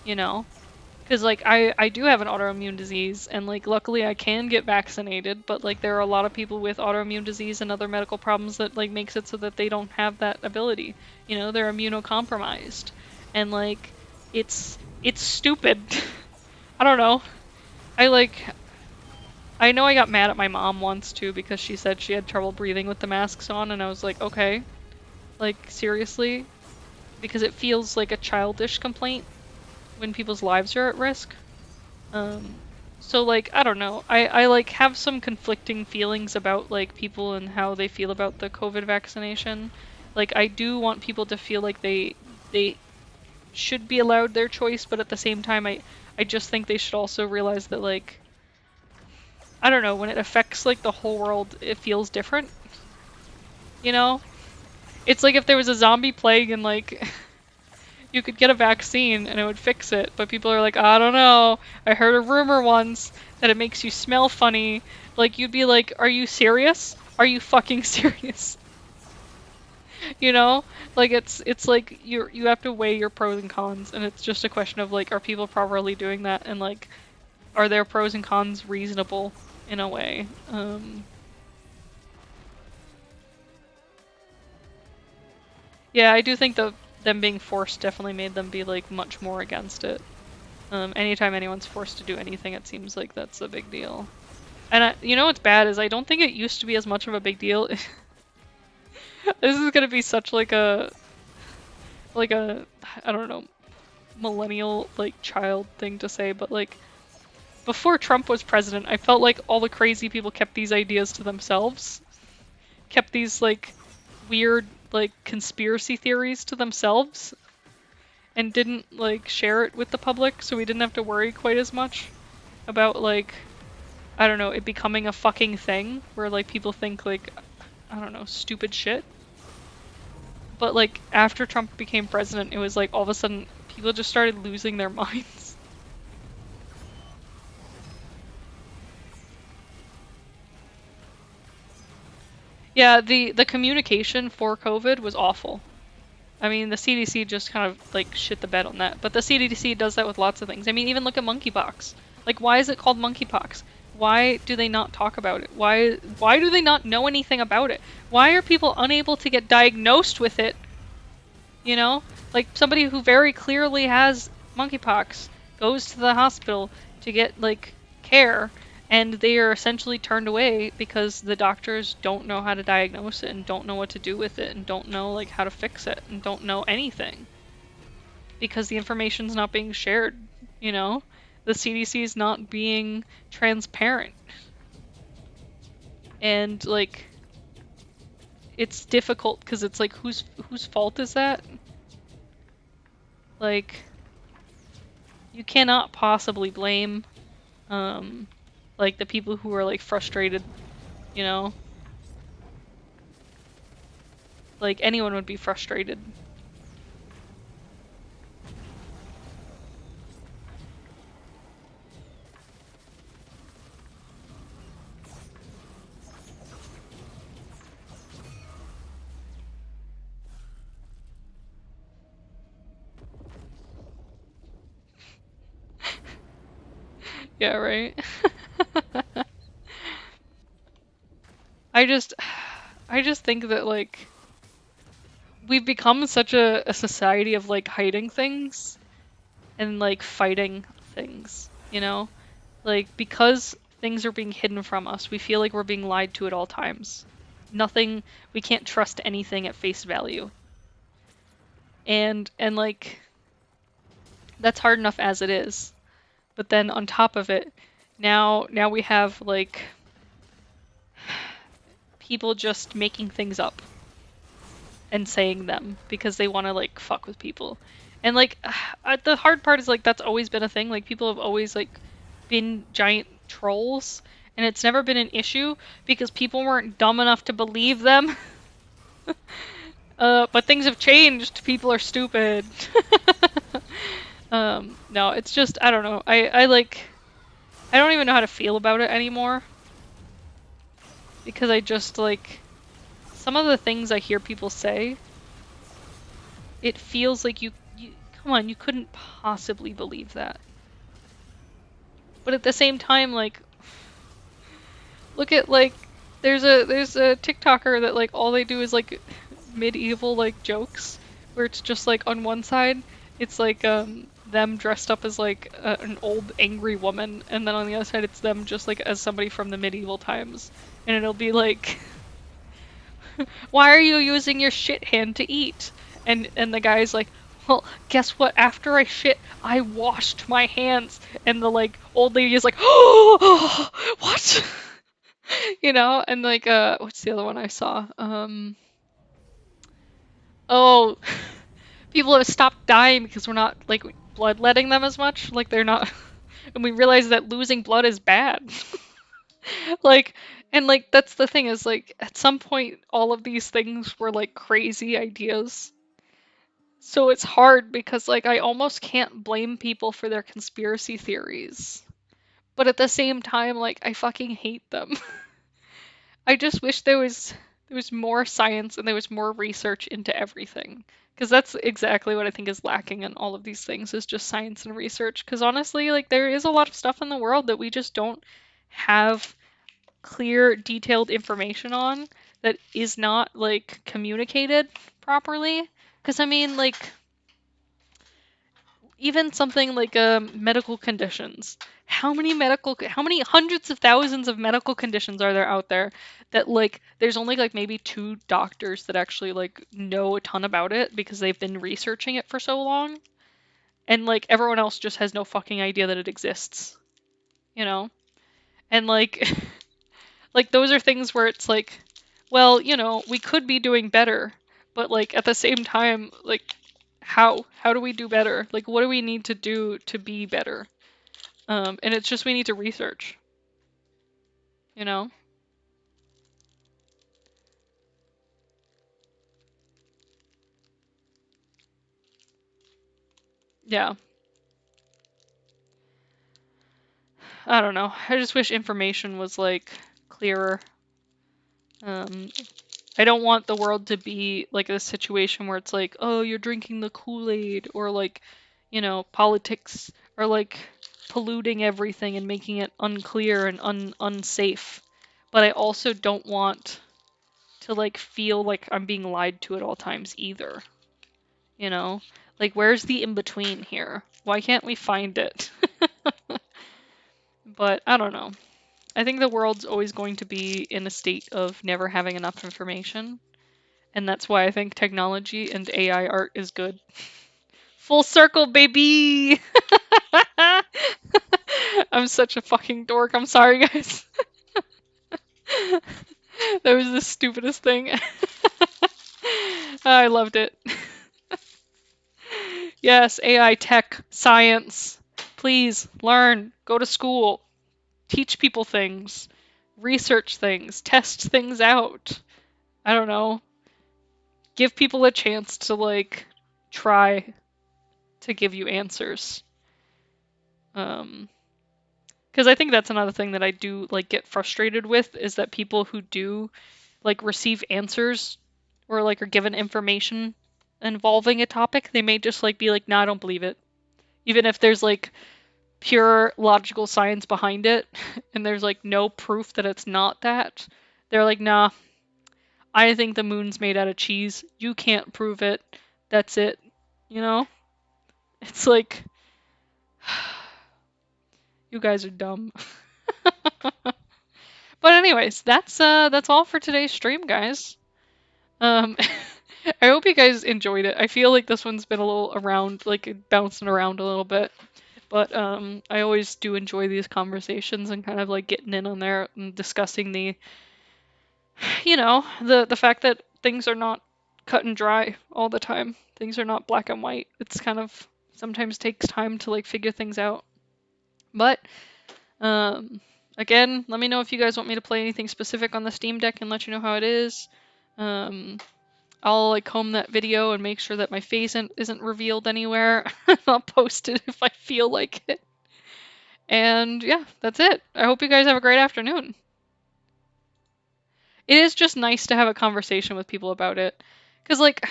Because like I do have an autoimmune disease, and like luckily I can get vaccinated, but like there are a lot of people with autoimmune disease and other medical problems that like makes it so that they don't have that ability. They're immunocompromised. And like it's stupid. I don't know. I know I got mad at my mom once too because she said she had trouble breathing with the masks on, and I was like, okay, like, seriously? Because it feels like a childish complaint when people's lives are at risk. So like, I don't know. I like have some conflicting feelings about like people and how they feel about the COVID vaccination. Like, I do want people to feel like they should be allowed their choice, but at the same time I just think they should also realize that, like, I don't know, when it affects like the whole world, it feels different. It's like if there was a zombie plague and like you could get a vaccine and it would fix it, but people are like, I don't know, I heard a rumor once that it makes you smell funny. Like, you'd be like, are you serious? Are you fucking serious? you know? Like, it's like you have to weigh your pros and cons, and it's just a question of like, are people properly doing that, and like, are their pros and cons reasonable in a way? Yeah, I do think them being forced definitely made them be like much more against it. Anytime anyone's forced to do anything, it seems like that's a big deal. And what's bad is I don't think it used to be as much of a big deal. This is gonna be such like a I don't know, millennial like child thing to say, but like, before Trump was president, I felt like all the crazy people kept these ideas to themselves, kept these like weird like conspiracy theories to themselves, and didn't like share it with the public, so we didn't have to worry quite as much about, like, I don't know, it becoming a fucking thing where like people think like, I don't know, stupid shit. But like, after Trump became president, it was like all of a sudden people just started losing their minds. Yeah, the communication for COVID was awful. I mean, the CDC just kind of like shit the bed on that. But the CDC does that with lots of things. I mean, even look at monkeypox. Like, why is it called monkeypox? Why do they not talk about it? Why do they not know anything about it? Why are people unable to get diagnosed with it? Like, somebody who very clearly has monkeypox goes to the hospital to get like care, and they are essentially turned away because the doctors don't know how to diagnose it and don't know what to do with it and don't know like how to fix it and don't know anything because the information's not being shared. The CDC is not being transparent, and like, it's difficult because it's like whose fault is that? Like you cannot possibly blame um like the people who are like frustrated, you know? Like anyone would be frustrated. Yeah, right. I just I just think that like we've become such a society of like hiding things and like fighting things, you know? Like because things are being hidden from us, we feel like we're being lied to at all times. Nothing, we can't trust anything at face value. And like that's hard enough as it is. But then on top of it, now we have like people just making things up and saying them because they want to like fuck with people. And like the hard part is like that's always been a thing. Like people have always like been giant trolls and it's never been an issue because people weren't dumb enough to believe them. But things have changed. People are stupid. No, it's just I don't know. I like I don't even know how to feel about it anymore because I just like some of the things I hear people say, it feels like you come on, you couldn't possibly believe that. But at the same time, like look at like there's a TikToker that like all they do is like medieval like jokes where it's just like on one side it's like them dressed up as like an old angry woman and then on the other side it's them just like as somebody from the medieval times and it'll be like why are you using your shit hand to eat? And the guy's like, well, guess what? After I shit, I washed my hands. And the like old lady is like, oh, what? You know? And like, what's the other one I saw? Oh, people have stopped dying because we're not like bloodletting them as much. Like they're not, and we realize that losing blood is bad. Like, and like that's the thing is like at some point all of these things were like crazy ideas. So it's hard because like I almost can't blame people for their conspiracy theories. But at the same time like I fucking hate them. I just wish there was more science and there was more research into everything. Because that's exactly what I think is lacking in all of these things is just science and research. Because honestly, like there is a lot of stuff in the world that we just don't have clear, detailed information on that is not like communicated properly. Because I mean, like even something like medical conditions. How many hundreds of thousands of medical conditions are there out there that like there's only like maybe two doctors that actually like know a ton about it because they've been researching it for so long, and like everyone else just has no fucking idea that it exists, you know? And like like those are things where it's like, well, we could be doing better, but like at the same time, like how do we do better? Like what do we need to do to be better? And it's just we need to research, you know? Yeah. I don't know. I just wish information was like clearer. Um, I don't want the world to be like a situation where it's like, oh, you're drinking the Kool-Aid, or like, politics are like polluting everything and making it unclear and unsafe. But I also don't want to like feel like I'm being lied to at all times either, you know? Like where's the in between here? Why can't we find it? But I don't know. I think the world's always going to be in a state of never having enough information. And that's why I think technology and AI art is good. Full circle, baby! I'm such a fucking dork. I'm sorry, guys. That was the stupidest thing. I loved it. Yes, AI, tech, science. Please learn, go to school, teach people things, research things, test things out. I don't know. Give people a chance to like try to give you answers. Um, because I think that's another thing that I do like get frustrated with is that people who do like receive answers or like are given information involving a topic, they may just like be like, "Nah, I don't believe it." Even if there's like pure logical science behind it and there's like no proof that it's not that. They're like, "Nah, I think the moon's made out of cheese. You can't prove it. That's it." You know? It's like you guys are dumb. But anyways, that's all for today's stream, guys. Um I hope you guys enjoyed it. I feel like this one's been a little around, like bouncing around a little bit. But I always do enjoy these conversations and kind of like getting in on there and discussing the fact that things are not cut and dry all the time. Things are not black and white. It's kind of sometimes takes time to like figure things out. But um, again, let me know if you guys want me to play anything specific on the Steam Deck and let you know how it is. Um, I'll like comb that video and make sure that my face isn't revealed anywhere. I'll post it if I feel like it. And yeah, that's it. I hope you guys have a great afternoon. It is just nice to have a conversation with people about it. Cause like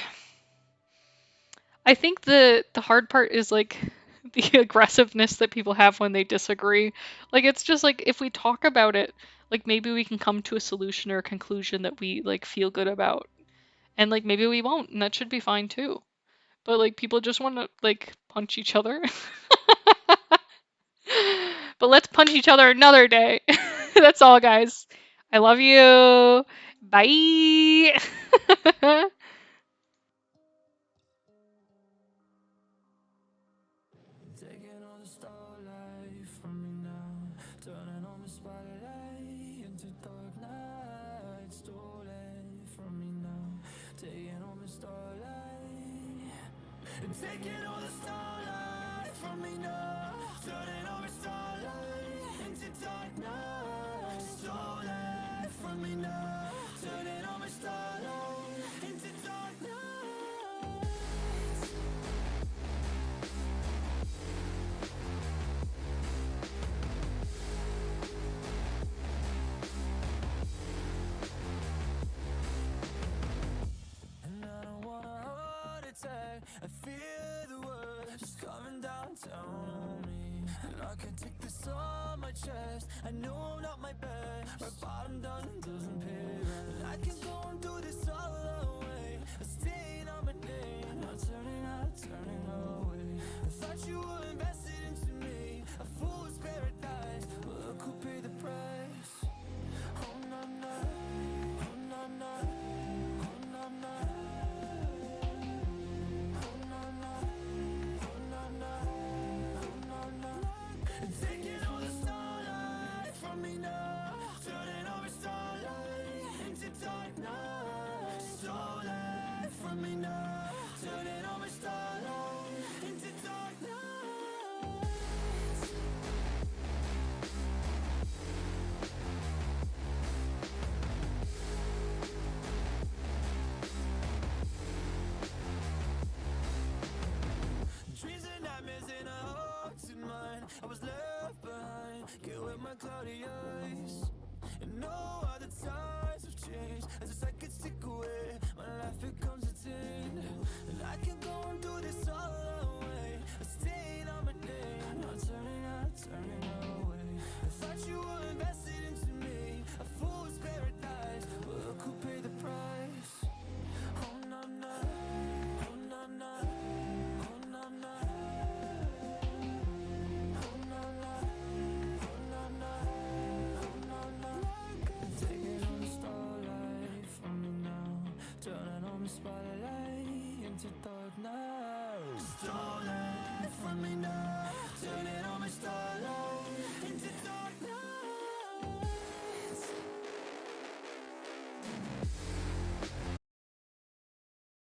I think the hard part is like the aggressiveness that people have when they disagree. Like it's just like if we talk about it, like maybe we can come to a solution or a conclusion that we like feel good about. And like maybe we won't, and that should be fine too. But like people just want to like punch each other. But let's punch each other another day. That's all, guys. I love you. Bye. Taking all the starlight from me now, turning on the spotlight into dark night, stolen from me now, taking all the starlight, taking all the starlight from me now, turning on the starlight into dark night, stolen from me now, turning on the starlight into dark night. And I don't want a heart attack, I fear the world just coming downtown on me. And I can take this on my chest, I know I'm not my best, my bottom done doesn't pay rent. And I can go and do this all the way, staying on my name, not turning away. I thought you were invested into me, a fool's paradise, but look who paid the price. Oh no no, oh no no, oh no no, oh no no, oh no no, oh no no. Taking all the starlight from me now, turning all the starlight into dark night. Stolen from me now, turning all the starlight into dark night. Dreams and nightmares in a haunted mind, I was left behind, get with my cloudy eyes. And no other times have changed, as if I could stick away, my life becomes a tin. And I can go and do this all the way, staying on my name, not turning away. I thought you were invested into me, a fool's paradise, but look who paid the price. Oh no no, oh no no, oh no no, oh no no, oh no no, oh no no. Taking on the starlight from me now, turning on the spotlight into dark night. Stolen from me now, turning on the starlight.